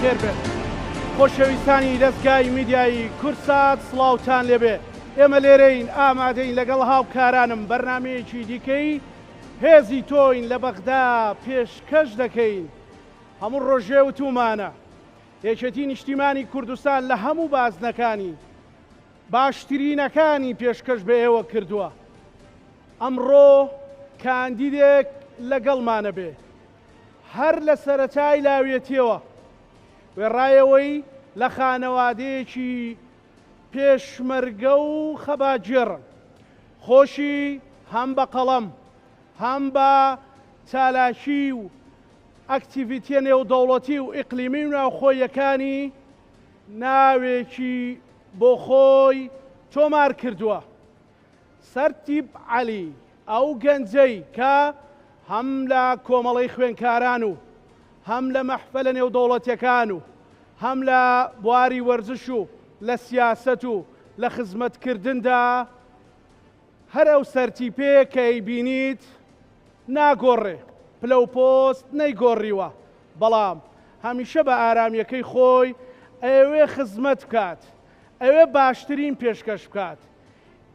بەخێر بێت. خۆشەویستانی دەستگای میدیایی کورسات سڵاوتان لێبێ. ئێمە لێرەین ئامادەین لەگەڵ هاوکارانم بەرنامەیەکی دیکەی هێزی تۆین لە بەغدا پێشکەش دەکەین. هەموو ڕۆژێ وتومانە یەکێتی نیشتیمانی کوردستان لە هەموو بازنەکانی باشترینەکانی پێشکەش بە ئێوە کردووە. ئەمڕۆ کاندیدێک لەگەڵمانە بێ هەر لە سەرەتای لاوێتیەوە وێڕایەوەی لە خانەوادەیەکی پێشمەرگە و خەباجێڕن، خۆشی هەم بە قەڵەم هەم بە چالاکی و ئەکتیڤیتیە نێودەوڵەتی و ئیقلیمی و ناوخۆیەکانی ناوێکی بۆ خۆی تۆمار کردووە. سەرتیب عەلی ئەو گەنجەی کە هەم لە کۆمەڵەی خوێندکاران و هەم لە مەحفەلە نێودەوڵەتیەکان و هەم لە بواری وەرزش و لە سیاسەت و لە خزمەتکردندا هەر ئەو سەرتیپێ کە ئەیبینیت ناگۆڕێ، پلە و پۆست نەیگۆڕیوە، بەڵام هەمیشە بە ئارامیەکەی خۆی ئەوێ خزمەت بکات، ئەوێ باشترین پێشکەش بکات.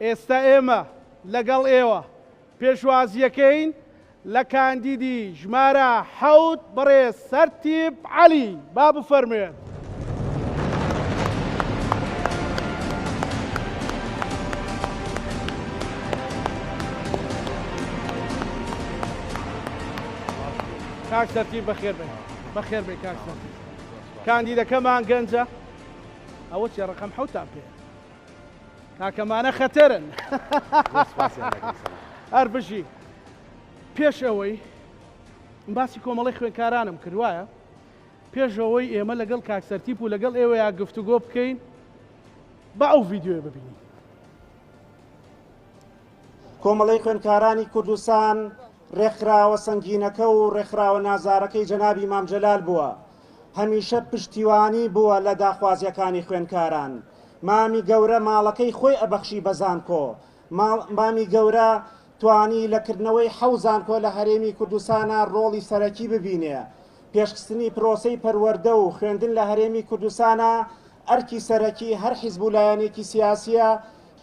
ئێستا ئێمە لەگەڵ ئێوە پێشوازیەکەین لە کاندیدی ژمارە 7 بەڕێز سەرتیب عەلی. با بفەرموێن. کاک سەرتیب بەخێر بێ، بەخێر بێ کاک سەرتیب. کاندیدەکەمان گەنجە، ئەوە چێ ڕقەم 7 پێ کاکەمانە خەتەرن. هەر بژی پێش ئەوەی باسی کۆمەڵی خوێندکارانم کردوایە، پێش ئەوەی ئێمە لەگەڵ کاک سەرتیب و لەگەڵ ئێوە یا گفتوگۆ بکەین بە ئەو ڤیدیۆیە ببینین. کۆمەڵی خوێندکارانی کوردستان ڕێکخراوە سەنگینەکە و ڕێکخراوە نازارەکەی جەنابی مام جەلال بووە. هەمیشە پشتیوانی بووە لە داخوازیەکانی خوێندکاران. مامی گەورە ماڵەکەی خۆی ئەبەخشی بە زانکۆ. مامی گەورە توانی لەکردنەوەی 7 زانکۆ لە هەرێمی کوردستانە ڕۆڵی سەرەکی ببینێ. پێشکەشتنی پرۆسەی پەروەردە و خوێندن لە هەرێمی کوردستانە ئەرکی سەرەکی هەر حیزب و لایەنێکی سیاسیە،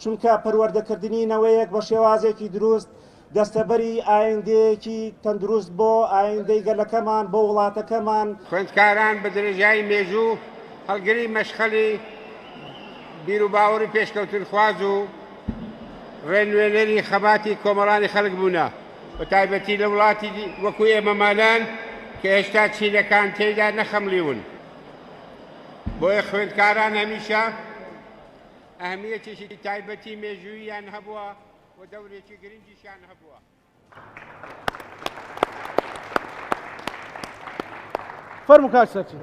چونکە پەروەردەکردنینەوەیەک بە شێوازێکی دروست دەستەبەری ئایندەیەکی تەندروست بۆ ئایندەی گەلەکەمان بۆ وڵاتەکەمان. خوێندکاران بە درێژایی مێژوو هەڵگری مەشخەلی بیر و باوەڕی پێشکەوتن خواز و ڕێنوێنەری خەباتی کۆمەڵانی خەڵک بوونە، بە تایبەتی لە وڵاتی وەکو ئێمە مالان کە هێشتا چیلەکان تێیدا نەخەملیون. بۆیە خوێندکاران هەمیشە ئەهمیەتێکی تایبەتی مێژووییان هەبووە و دەورێکی گرنگیشیان هەبووە. فەرموو کاک سەرتیب.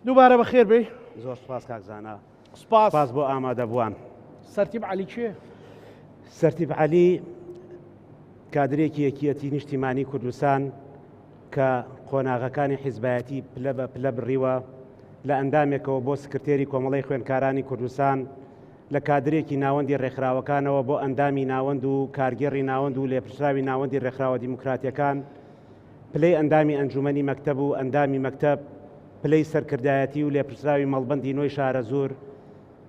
دووبارە بەخێر بێ. زۆر سپاس کاکزانە. سپاس بۆ ئامادەبووان. سەرتیب عەلی کێ؟ سەرتیب عەلی کادرێکی یەکیەتی نیشتیمانی کوردستان کە قۆناغەکانی حیزبایەتی پلە بە پلە بڕیوە لە ئەندامێکەوە بۆ سکرتێری کۆمەڵەی خوێندکارانی کوردستان، لە کادرێکی ناوەندی ڕێکخراوەکانەوە بۆ ئەندامی ناوەند و کارگێڕی ناوەند و لێپرسراوی ناوەندی ڕێکخراوە دیموکراتیەکان، پلەی ئەندامی ئەنجومەنی مەکتەب و ئەندامی مەکتەب، پلەی سەرکردایەتی و لێپرسراوی مەڵبەندی نۆی شارە زۆر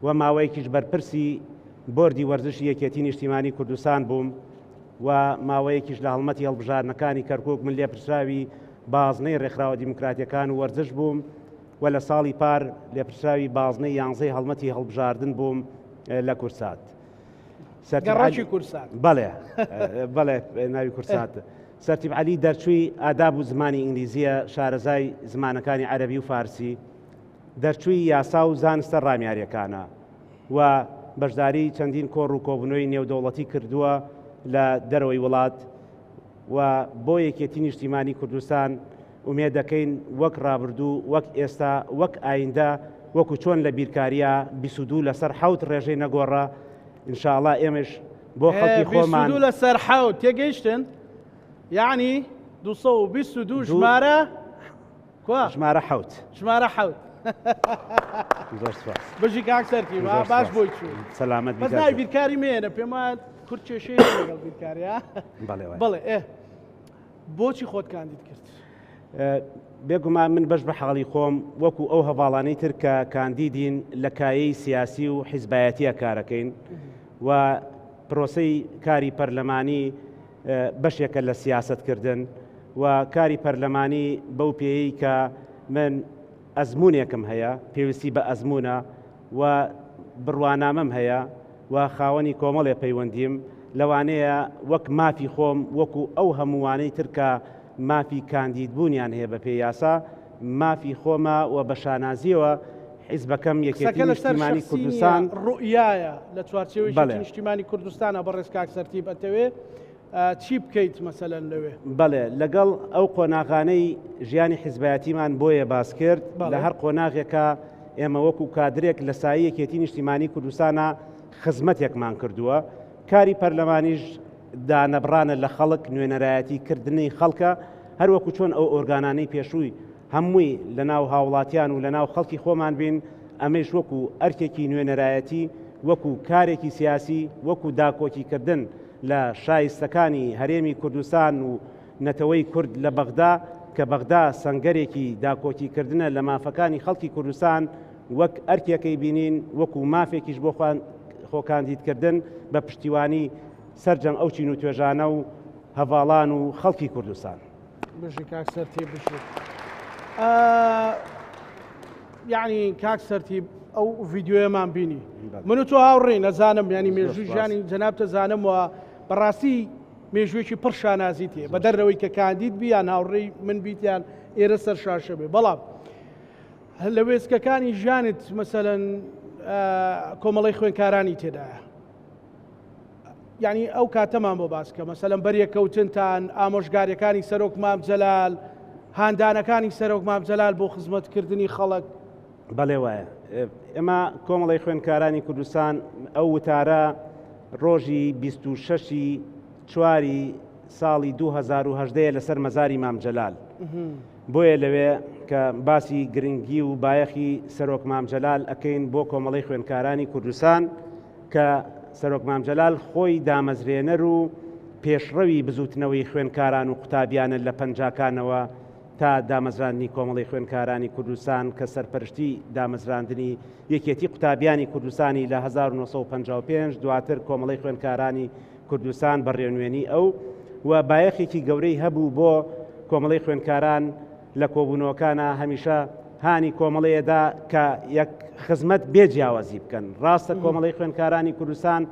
و ماوەیەکیش بەرپرسی بۆردی وەرزشی یەکێتی نیشتیمانی کوردستان بووم و ماوەیەکیش لە هەڵمەتی هەڵبژارنەکانی کەرکووک من لێپرسراوی بازنەی ڕێکخراوە دیموکراتیەکان و وەرزش بووم و لە ساڵی پار لێپرسراوی بازنەی 11 هەڵمەتی هەڵبژاردن بووم لە کورسات. گەڕاکی کورسات. بەڵێ ناوی کورسات. سەرتیب عەلی دەرچووی ئاداب و زمانی ئینگلیزیە، شارەزای زمانەکانی عەرەبی و فارسی، دەرچووی یاسا و زانستە ڕامیاریەکانە و بەشداری چەندین کۆڕ و کۆبوونەوەی نێودەوڵەتی کردووە لە دەرەوەی وڵات و بۆ یەکێتی نیشتیمانی کوردستان ئومێد دەکەین وەک ڕابردوو، وەک ئێستا، وەک ئایندە، وەکو چۆن لە بیرکاریە 22 لەسەر 7 ڕێژەی نەگۆڕە، ئینشاءڵڵا ئێمەش بۆ خەڵکی خۆمان 22 لەسەر 7 تێگەیشتن، یعنی 222 ژمارە ژمارە 7 ژمارە 7. زۆر سپاس. بژی کاک سەرتیب باش بۆی چوو. سەلامەت بەس ناوی بیرکاری مێنە پێم وایە کورد کێشەیە لەگەڵ بیرکاریە. بەڵێ بەڵێ بۆچی خۆت کاندید کرد؟ بێگومان من بەش بە حاڵی خۆم وەکو ئەو هەواڵانەی تر کە کاندیدین لە کایەی سیاسی و حیزبایەتیە کارەکەین و پرۆسەی کاری پەرلەمانی بەشێکە لە سیاستکردن و کاری پەرلەمانی بەو پێی کە من ئەزمونێکم هەیە پێویستی بە ئەزمونە و بڕوانامەم هەیە و خاوەنی کۆمەڵێ پەیوەندیم لەوانەیە وەک مافی خۆم وەکو ئەو هەمووانەی ترکە مافی کاندیدبوونیان هەیە بە پێی یاسا مافی خۆمە و بە شانازیەوە حیزبەکەم یەکێتی نیشتیمانی کوردستان ڕوئایە لە چوارچێوەی نیشتیمانی کوردستانە بەڕێز کاک سەرتیب ئەتەوێ چی بکەیت مەسەلەن لەوێ؟ بەڵێ لەگەڵ ئەو قۆناغانەی ژیانی حیزبایەتیمان بۆیە باس کرد لە هەر قۆناغێکە ئێمە وەکو کادرێک لە سایە یەکێتی نیشتیمانی کوردستانە خزمەتێکمان کردووە کاری پەرلەمانیش دانەبڕانە لە خەڵک نوێنەرایەتی کردنی خەڵکە هەروەکو چۆن ئەو ئۆرگانانەی پێشووی هەمووی لە ناو هاوڵاتیان و لە ناو خەڵکی خۆمان بین ئەمەش وەکو ئەرکێکی نوێنەرایەتی وەکو کارێکی سیاسی وەکو داکۆکیکردن لە شایستەکانی هەرێمی کوردستان و نەتەوەی کورد لە بەغدا کە بەغدا سەنگەرێکی داکۆکیکردنە لە مافەکانی خەڵکی کوردستان وەک ئەرکێکەی بینین وەکو مافێکیش بۆ خۆکاندیدکردن بە پشتیوانی سەرجەم ئەو چین و توێژانە و هەواڵان و خەڵکی کوردستان. بشی کاک سەرتیب بشێت یعنی کاک سەرتیب ئەو ڤیددیۆیەمان بینی من و تۆ هاوڕێ نەزانم ینی مێژووی ژیانی جەناب تەزانمەوە بەڕاستی مێژوویەکی پڕ شانازی تێ بە دەرەوەی کە کاندید بیان هاوڕێی من بیتیان ئێرە سەر شاشە بێ بەڵام لە وێستگەکانی ژیانت مەسەلەن کۆمەڵی خوێنکارانی تێدایە یعنی ئەو کاتەمان بۆ باسکە مەسەلەن بەریەکەوتنتان ئامۆژگاریەکانی سەرۆک مام جەلال هاندانەکانی سەرۆک مام جەلال بۆ خزمەتکردنی خەڵک بەڵێ وایە ئێمە کۆمەڵی خوێنکارانی کوردستان ئەو وتارە ڕۆژی 26 چواری ساڵی 2010 لەسەر مەزاری مام جەلال بۆیە لەوێ کە باسی گرنگی و بایەخی سەرۆک مام جەلال ئەکەین بۆ کۆمەڵی خوێنکارانی کوردستان کە سەرۆک مام جەلال خۆی دامەزرێنەر و پێشڕەوی بزوتنەوەی خوێنکاران و قوتابیانە لە پەنجاکانەوە تا دامەزراندنی کۆمەڵی خوێنکارانی کوردستان کە سەرپەرشتی دامەزراندنی یەکێتی قوتابیانی کوردستانی لە 1955 دواتر کۆمەڵی خوێنکارانی کوردستان بەڕێنوێنی ئەو و بایەخێکی گەورەی هەبوو بۆ کۆمەڵی خوێنکاران لە کۆبوونەوەکانە هەمیشە هانی کۆمەڵەیەدا کە یەک خزمەت بێجیاوازی بکەن ڕاستە کۆمەڵی خوێنکارانی کوردستان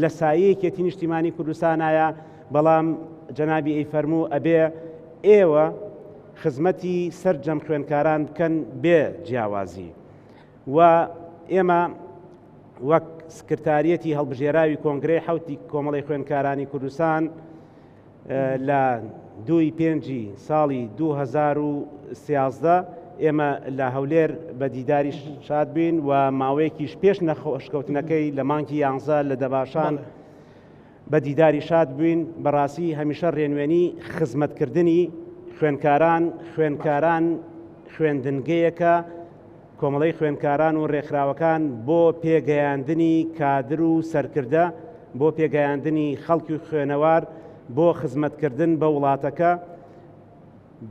لە سایەیەکێتی نیشتیمانی کوردستانایە بەڵام جەنابی ئەی فەرموو ئەبێ ئێوە خزمەتی سەرجەم خوێنکاران بکەن بێ جیاوازی و ئێمە وەک سکرتاریەتی هەڵبژێراوی کۆنگرەی حوتی کۆمەڵی خوێنکارانی کوردستان لە 2 ساڵی 2013 ئێمە لە هەولێر بە دیداری شاد بووین و ماوەیەکیش پێش نەخۆشکەوتنەکەی لە مانگی 11 لە دەباشان بە دیداری شاد بووین بەڕاستی هەمیشە ڕێنوێنی خزمەتکردنی خوێنکاران خوێندنگەیەکە کۆمەڵی خوێنکاران و ڕێکخراوەکان بۆ پێگەیاندنی کادر و سەرکردە بۆ پێگەیاندنی خەڵکی و خوێنەوار بۆ خزمەتکردن بە وڵاتەکە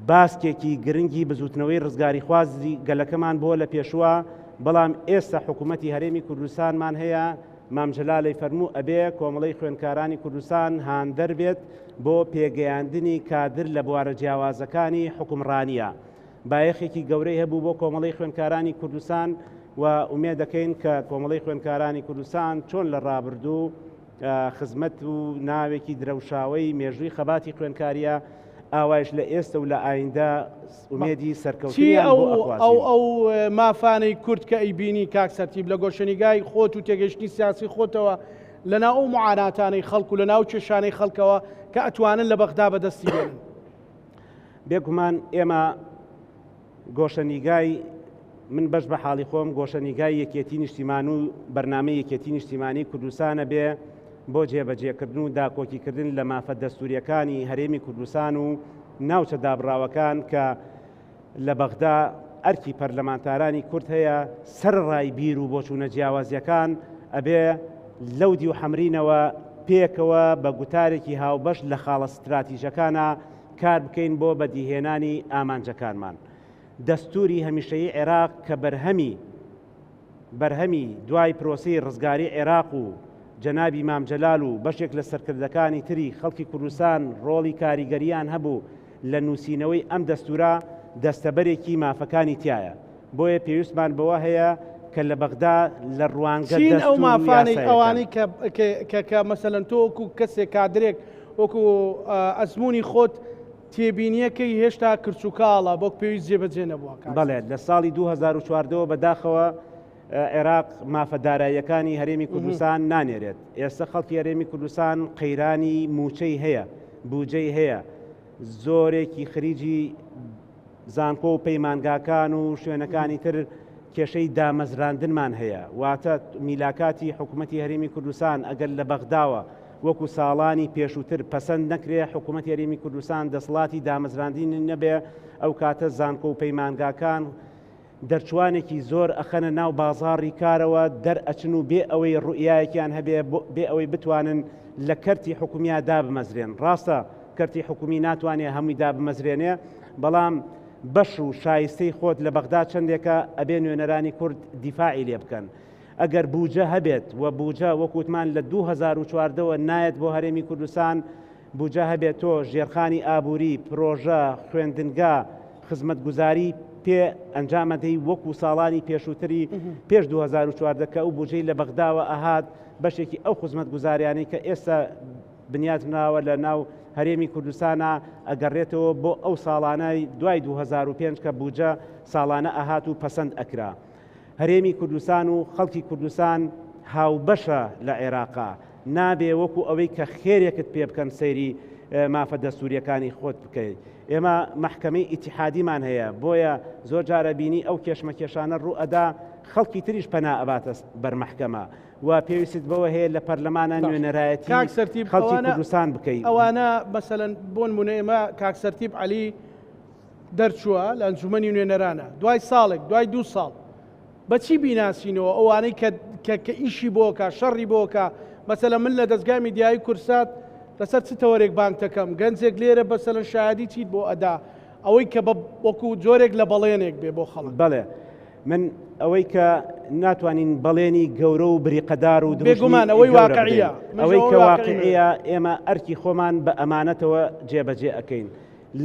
باسکێکی گرنگی بزوتنەوەی ڕزگاری خوازی گەلەکەمان بۆ لە پێشوە بەڵام ئێستا حکوومەتی هەرێمی کوردستانمان هەیە مام جەلالەی فەرموو ئەبێ کۆمەڵی خوێنکارانی کوردستان هاندەر بێت بۆ پێگەیاندنی کادر لە بوارە جیاوازەکانی حکومڕانیە بایەخێکی گەورەی هەبوو بۆ کۆمەڵی خوێنکارانی کوردستان و ئومێد دەکەین کە کۆمەڵی خوێنکارانی کوردستان چۆن لە ڕابردوو خزمەت و ناوێکی درەوشاوی مێژووی خەباتی خوێنکاریە ئاوایش لە ئێستا و لە ئایندە ئومێدی سەرکەوتنیان بۆ ئەخوازیێ ئەو مافانەی کورد کە ئەیبینی کاک سەرتیب لە گۆشەنیگای خۆت و تێگەشتی سیاسی خۆتەوە لەناو ئەو معاناتانەی خەڵک و لەناو کێشانەی خەڵکەوە کە ئەتوانن لە بەغدا بەدەستی بێنن بێگومان ئێمە گۆشەنیگای من بەش بە حاڵی خۆم گۆشەنیگای یەکێتی نیشتیمان و بەرنامەی یەکێتی نیشتیمانی کوردستانە بێ بۆ جێبەجێکردن و داکۆکیکردن لە مافە دەستوریەکانی هەرێمی کوردستان و ناوچە دابڕاوەکان کە لە بەغدا ئەرکی پەرلەمانتارانی کورد هەیە سەرڕای بیر و بۆچوونە جیاوازیەکان ئەبێ لەودی و حەمرینەوە پێکەوە بە گوتارێکی هاوبەش لە خاڵە ستراتیژەکانە کار بکەین بۆ بەدیهێنانی ئامانجەکانمان. دەستوری هەمیشەیی عێراق کە بەرهەمی دوای پرۆسەی ڕزگاری عێراق و جەنابی مام جەلال و بەشێک لە سەرکردەکانی تری خەڵکی کوردستان ڕۆڵی کاریگەریان هەبوو لە نووسینەوەی ئەم دەستورە دەستەبەرێکی مافەکانی تایە. بۆیە پێویستمان بەوە هەیە کە لە بەغدا لە ڕوانگە چین ئەو مافانەی ئەوانەی کە مەسەلەن تۆ وەکو کەسێک کادرێک وەکو ئەزمموی خۆت تێبینیەکەی هێشتا کرچووکاڵە بۆ پێویست جێبەجێ نەبووە. بەڵێ لە ساڵی 2014 بەداخەوە عێراق مافەداراییەکانی هەرێمی کوردستان نانێرێت. ئێستا خەڵکی هەرێمی کوردستان قەیرانی موچەی هەیە، بوجەی هەیە، زۆرێکی خریجی زانکۆ و پەیمانگاکان و شوێنەکانی تر کێشەی دامەزراندنمان هەیە. واتە میلاکاتی حکوومەتی هەرێمی کوردستان ئەگەر لە بەغداوە وەکو ساڵانی پێشووتر پەسەند نەکرێ حکوومەتی هەرێمی کوردستان دەسەڵاتی دامەزراندین نەبێ، ئەو کاتە زانکۆ و پەیمانگاکان دەرچوانێکی زۆر ئەخەنە ناو بازاڕی کارەوە دەرئەچن و بێ ئەوەی ڕوئیایەکیان هەبێ بێ ئەوەی بتوانن لە کەرتی حکوومیە دابمەزرێن. ڕاستە کەرتی حکومی ناتوانێت هەمووی دابمەزرێنێ، بەڵام بەش و شایستەی خۆت لە بەغدا چندێکە ئەبێ نوێنەرانی کورد دیفاعی لێ بکەن. ئەگەر بوجە هەبێت و بوجە وەکوتمان لە 2014ەوە نایەت بۆ هەرێمی کوردستان، بوجە هەبێت تۆ ژێرخانی ئابووری، پرۆژە، خوێندنگا، خزمەتگوزاری پێ ئەنجامەدەی وەکو ساڵانی پێشووتری پێش 2014 کە ئەو بوجەی لە بەغداوە ئەهات بەشێکی ئەو خزمەتگوزاریانی کە ئێستا بنیاتناوە لە ناو هەرێمی کوردستانە ئەگەڕێتەوە بۆ ئەو ساڵانەی دوای 2005 کە بوجە ساڵانە ئەهات و پەسەند ئەکرا. هەرێمی کوردستان و خەڵکی کوردستان هاوبەشە لە عێراقا، نابێ وەکو ئەوەی کە خێرێکت پێ بکەن سەیری مافە دەستوریەکانی خۆت بکەیت. ئێمە محکەمەی ئیتیحادیمان هەیە، بۆیە زۆر جارە بینی ئەو کێشمەکێشانە ڕوو ئەدا خەڵکی تریش پەنا ئەباتە بەرمەحکەمە و پێویست بەوە هەیە لە پەرلەمانە نوێنەرایەتی خەڵکی کوردستان بکەیت. ئەوانە مەسەلەن بۆ نمونە ئێمە کاک سەرتیب عەلی دەرچووە لە ئەنجومەنی نوێنەرانە دوای ساڵێک دوای 2 ساڵ بەچی بیناسینەوە ئەوانەی کە ئیشی بۆکە شەڕی بۆکە. مەسەلەن من لە دەستگای میدیایی کورسات لەسەر چ تەوەرێک بانگ دەکەم، گەنجێک لێرە بەسەلەن شایدی چیت بۆ ئەدا ئەوەی کە وەکو جۆرێک لە بەڵێنێک بێ بۆ خەڵک. بەڵێ من ئەوەی کە ناتوانین بەڵێنی گەورە و بریقەدار و بێگومان ئەوەی واقعیە، ئەوەی کە واقعیە ئێمە ئەرکی خۆمان بە ئەمانەتەوە جێبەجێ ئەەکەین،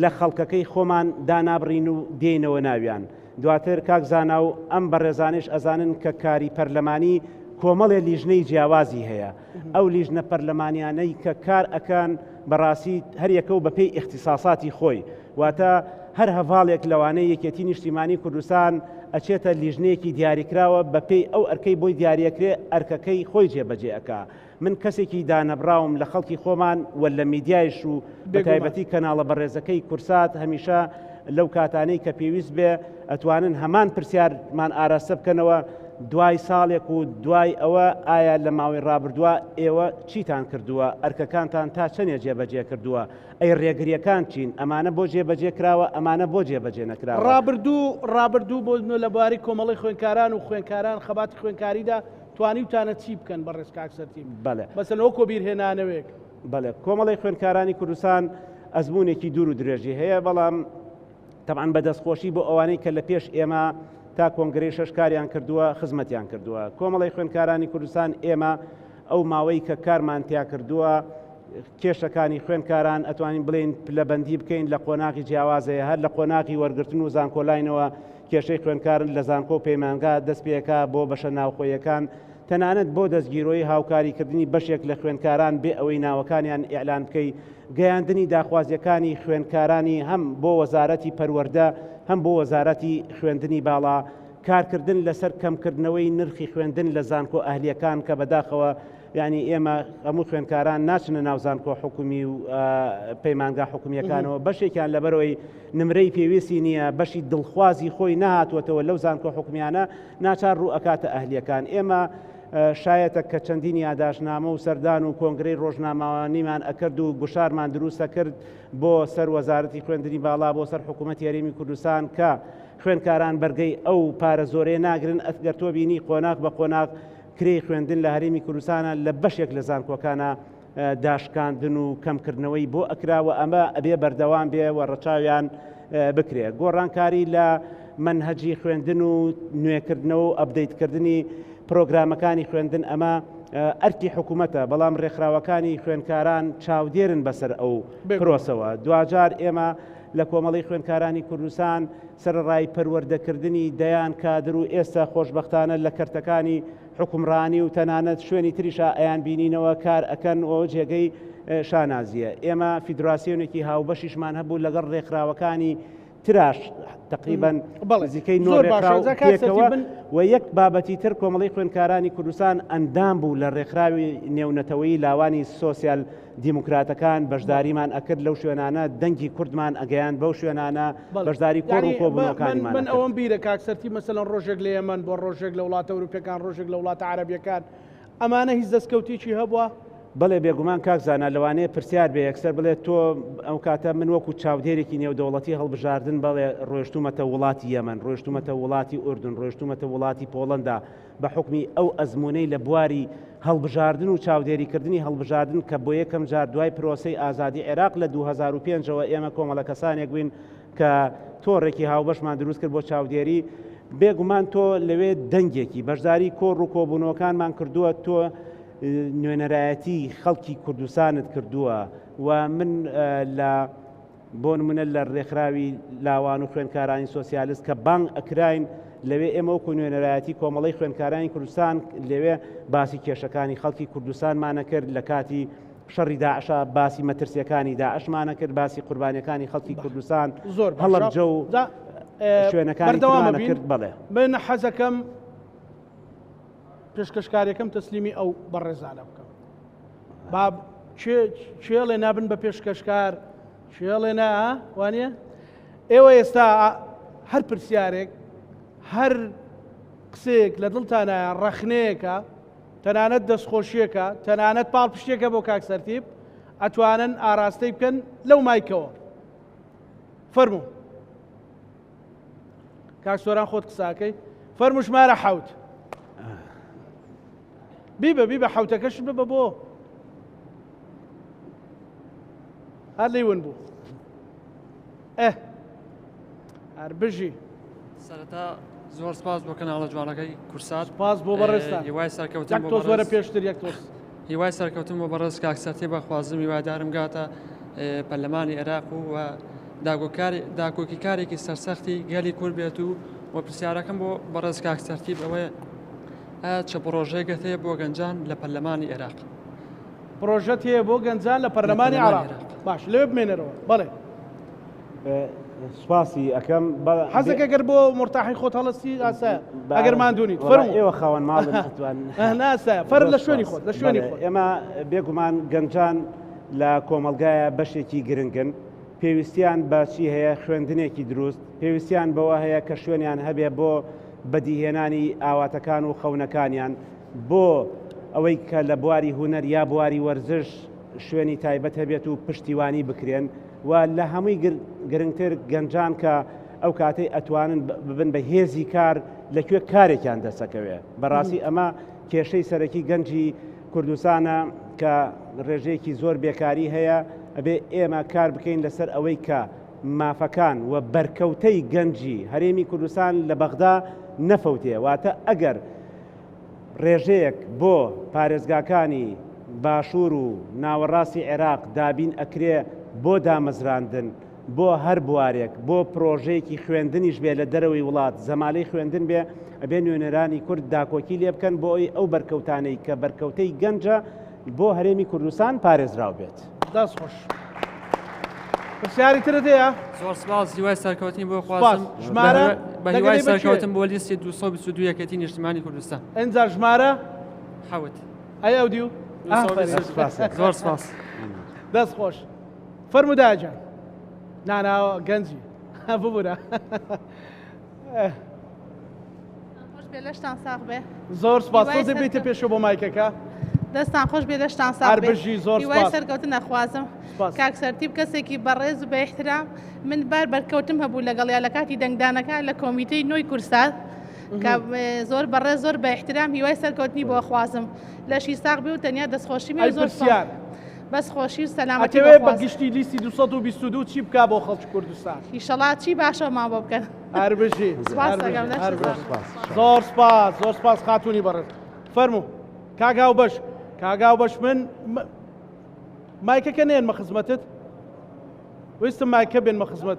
لە خەڵکەکەی خۆمان دانابڕین و دێنەوە ناویان. دواتر کاک زانا و ئەم بەڕێزانش ئەزانن کە کاری پەرلەمانی کۆمەڵێ لیژنەی جیاوازی هەیە. ئەو لیژنە پەرلەمانیانەی کە کار ئەکەن بەڕاستی هەریەکە و بەپێی اختصاساتی خۆی، واتە هەر هەڤاڵێک لەوانەیە یەکێتی نیشتیمانی کوردستان ئەچێتە لیژنەیەکی دیاریکراوە بەپێی ئەو ئەرکەی بۆی دیارەکرێ ئەرکەکەی خۆی جێبەجێ ئەکا. من کەسێکی دانەبراوم لە خەڵکی خۆمان و لە میدیایش و بەتایبەتی کەناڵە بەڕێزەکەی کورسات هەمیشە لەو کاتانەی کە پێویست بێ ئەتوانن هەمان پرسیارمان ئاراستە بکەنەوە دوای ساڵێک و دوای ئەوە ئایا لە ماوەی ڕابردووە ئێوە چیتان کردووە، ئەرکەکانتان تا چەندێ جێبەجێ کردووە، ئەی ڕێگریەکان چین، ئەمانە بۆ جێبەجێ کراوە، ئەمانە بۆ جێبەجێ نەکراوە. ڕابردوو بۆ لە بواری کۆمەڵی خوێنکاران و خوێنکاران خەباتی خوێنکاریدا توانیوتانە چی بکەن بە ڕێز کاک سەرتیب؟ بەڵێ بەسەنەوە کۆبیرهێنانەوەیەک. بەڵێ کۆمەڵی خوێنکارانی کوردستان ئەزمونێکی دوور و درێژی هەیە، بەڵام تەبعاً بەدەستخۆشی بۆ ئەوانەی کە لە پێش ئێمە تا کۆنگرەی شەشکاریان کردووە خزمەتیان کردووە. کۆمەڵی خوێنکارانی کوردستان ئێمە ئەو ماوەی کە کارمان تیا کردووە کێشەکانی خوێنکاران ئەتوانین بڵێن پلەبەندی بکەین لە قۆناغی جیاوازەیە، هەر لە قۆناغی وەرگرتن و زانکۆلاینەوە کێشەی خوێنکارن لە زانکۆ پەیمانگا دەست پێەکە بۆ بەشە ناوخۆیەکان، تەنانەت بۆ دەستگیرۆی هاوکاریکردنی بەشێک لە خوێنکاران بێ ئەوەی ناوەکانیان ئیعلان بکەی، گەیاندنی داخوازیەکانی خوێنکارانی هەم بۆ وەزارەتی پەروەردە هەم بۆ وەزارەتی خوێندنی باڵا، کارکردن لەسەر کەمکردنەوەی نرخی خوێندن لە زانکۆ ئەهلیەکان کە بەداخەوە یعنی ئێمە هەموو خوێنکاران ناچنە ناو زانکۆ حکومی و پەیمانگا حکومیەکانەوە، بەشێکیان لەبەرەوەی نمرەی پێویستی نییە، بەشی دڵخوازی خۆی نەهاتوەتەوە لەو زانکۆ حکومیانە ناچار ڕوو ئەکاتە ئەهلیەکان. ئێمە شایەتە کە چەندین یاداشنامە و سەردان و کۆنگرەی ڕۆژنامەوانیمان ئەکرد و گوشارمان دروستە کرد بۆ سەر وەزارەتی خوێندنی باڵا بۆ سەر حکوومەتی هەرێمی کوردستان کە خوێنکاران بەرگەی ئەو پارە زۆرەیە ناگرن. ئەگەر تۆ بینی قۆناغ بە قۆناغ کرێی خوێندن لە هەرێمی کوردستانە لە بەشێک لە زانکۆکانە داشکاندن و کەمکردنەوەی بۆ ئەکراوە ئەمە ئەبێ بەردەوام بێ و ڕەچاویان بکرێ. گۆڕانکاری لە منهەجی خوێندن و نوێکردنەوە و ئەپدەیتکردنی پرۆگرامەکانی خوێندن ئەمە ئەرکی حکوومەتە، بەڵام ڕێکخراوەکانی خوێندکاران چاودێرن بەسەر ئەو پرۆسەوە. دوجار ئێمە لە کۆمەڵی خوێندکارانی کوردستان سەرڕای پەروەردەکردنی دەیان کادر و ئێستا خۆشبەختانە لە کەرتەکانی حکومڕانی و تەنانەت شوێنی تریشا ئەیان بینینەوە کار ئەکەن و جێگەی شانازیە. ئێمە فیدراسیۆنێکی هاوبەشیشمان هەبوو لەگەڵ ڕێکخراوەکانی تراش تقریبا نزیکەی نۆڕێکراوەوە و یەک بابەتی تر کۆمەڵی خوێندکارانی کوردستان ئەندام بوو لە ڕێکخراوی نێونەتەوەی لاوانی سۆسیال دیموکراتەکان بەشداریمان ئەکرد لەو شوێنانە دەنگی کوردمان ئەگەیان بەو شوێنانە بەشداری کۆڕ و کۆبوونەکانیمان. من ئەوەم بیرە کاکسەرتی مەسەڵەن ڕۆژێک لە یەمەن بۆ ڕۆژێک لە وڵاتە ئەوروپیەکان ڕۆژێک لە وڵاتە عەرەبیەکان ئەمانە هیچ دەستکەوتێکی هەبووە؟ بەڵێ بێگومان کاکزانە لەوانەیە پرسیار بێ یەکسەر بڵێت تۆ ئەو کاتە من وەکو چاودێرێکی نێودەوڵەتی هەڵبژاردن بەڵێ ڕۆیشتومەتە وڵاتی یەمەن، ڕۆیشتومەتە وڵاتی ئوردن، ڕۆیشتومەتە وڵاتی پۆڵەندا بە حکمی ئەو ئەزمونەی لە بواری هەڵبژاردن و چاودێریکردنی هەڵبژاردن کە بۆ یەکەم جار دوای پرۆسەی ئازادی عێراق لە 2005ەوە ئێمە کۆمەڵە کەسانێک بووین کە تۆڕێکی هاوبەشمان دروست کرد بۆ چاودێری. بێگومان تۆ لەوێ دەنگێکی بەشداری کۆڕ و کۆبوونەوەکانمان کردووە، تۆ نوێنەرایەتی خەڵکی کوردستانت کردووە و من لە بۆ نمونە لە ڕێکخراوی لاوان و خوێندکارانی سۆسیالیست کە بانگ ئەکراین لەوێ ئێمە وەکو نوێنەرایەتی کۆمەڵی خوێندکارانی کوردستان لەوێ باسی کێشەکانی خەڵکی کوردستانمانە کرد، لە کاتی شەڕی داعشە باسی مەترسیەکانی داعشمانە کرد، باسی قوربانیەکانی خەڵکی کوردستان هەڵەبجە و شوێنەکانی ترمانە کرد. بەڵێ من حەزەکەم پێشکەشکاریەکەم تەسلیمی ئەو بەڕێزانە بکەم. با چێڵێ نابن بە پێشکەشکار چێڵێ نا وانە ئێوە ئێستا هەر پرسیارێک هەر قسێک لە دڵتانایە ڕەخنەیەکە تەنانەت دەستخۆشیەکە تەنانەت پاڵپشتێکە بۆ کاکسەرتیب ئەتوانن ئاراستەی بکەن لەو مایکەوە. فەرموو کاک سۆران خۆت قساکەی فەرموو ژمارە حەوت بیبە حەوتەکەش ببە بۆ هەر لێون بوو هەر بژی سەرەتا زۆر سپاس بۆ کەناڵە جوانەکەی کورسات سپاس بۆ بەڕێستان هیوای سەرکەوتن تۆ زۆرە پێشتر یەک تۆس هیوای سەرکەوتن بۆ بەڕێز کاکسەرتێ بەخوازم هیوادارم گاتە پەرلەمانی عێراق و داگۆکی کارێکی سەرسەختی گەلی کورد بێت و پرسیارەکەم بۆ بەڕێز کاکسەرتیب ئەوەیە چه پرۆژەیەکە هەیە بۆ گەنجان لە پەرلەمانی عێراق؟ پرۆژەت هەیە بۆ گەنجان لە پەرلەمانی عێراق؟ باش لێ بمێنەرەوە. بەڵێ سپاسی ئەەکەم حەزێک ئەگەر بۆ مرتاحی خۆت هەڵستی ئاسایە ئەگەر مادونیت فەرموو ئێوە خاوەن ماڵتوان ناسایە فەر لە شوێنی خۆت لە شوێنی خۆت. ئێمە بێگومان گەنجان لە کۆمەلگایە بەشێکی گرنگن، پێویستیان باچی هەیە خوێندنێکی دروست، پێویستیان بەوە هەیە کە شوێنیان هەبێ بۆ بەدیهێنانی ئاواتەکان و خەونەکانیان، بۆ ئەوەی کە لە بواری هوەر یا بواری وەرزش شوێنی تایبەت هەبێت و پشتیوانی بکرێن و لە هەمووی گرنگتر گەنجان کە ئەو کاتەی ئەتوانن ببن بە هێزی کار لەکوێ کارێکیان دەسەکەوێ. بەڕاستی ئەمە کێشەی سەرەکی گەنجی کوردستانە کە ڕێژەیەکی زۆر بێکاری هەیە، ئەبێ ئێمە کار بکەین لەسەر ئەوەی کە مافەکان و بەرکەوتەی گەنجی هەرێمی کوردستان لە بەغدا نەفەوتێ. واتە ئەگەر ڕێژەیەک بۆ پارێزگاکانی باشوور و ناوەڕاستی عێراق دابین ئەکرێ بۆ دامەزراندن بۆ هەر بوارێک بۆ پرۆژەیەکی خوێندنیش بێ لە دەرەوەی وڵات زەمالەی خوێندن بێ، ئەبێ نوێنەرانی کورد داکۆکی لێ بکەن بۆ ئەو بەرکەوتانەی کە بەرکەوتەی گەنجە بۆ هەرێمی کوردستان پارێزراو بێت. دەست خۆش. پرسیاری ترت هەیە؟ زۆر سپاس هیوای سەرکەوتنی بۆ خوازم ژمارە بە هیوای سەرکەوتن بۆ لیستی 222 یەکەتی نیشتیمانی کوردستان. ئەنجا ژمارە حەوت ئەی ئەو دیو زۆر سپاس. دەست خۆش. فەرموو داجان ناناوە گەنجی ببوورە خۆش بێ لەشتان ساغ بێ. زۆر سپاس تۆ بیتە پێشەوە بۆ مایکەکە. دەستان خۆش بێ لەشتان ساغ بێ. بژی زۆر هیوای سەرکەوتن نەخوازم کاکسەرتیب کەسێکی بەڕێز و بە احترام من بار بەرکەوتم هەبوو لەگەڵیا لە کاتی دەنگدانەکە لە کۆمیتەی نۆی کورسات کە زۆر بەڕێز زۆر بە احترام هیوای سەرکەوتنی بۆ خوازم لەشی ساغ بێ و تەنیا دەستخۆشی مێ زۆر بەس خۆشی و سەلامەتی ئەتەوێت بە بەخواست. گشتی لیستی 222 چی بکا بۆ خەڵکی کوردستان؟ ئیشەڵا چی باشەمان بۆ بکەن. هەربژی سپاس دەکەم زۆر سپاس خاتوونی بەڕێز فەرموو کاگاو بەش من مایکەکە نێنمە خزمەتت ویستم مایکە بێنمە خزمەت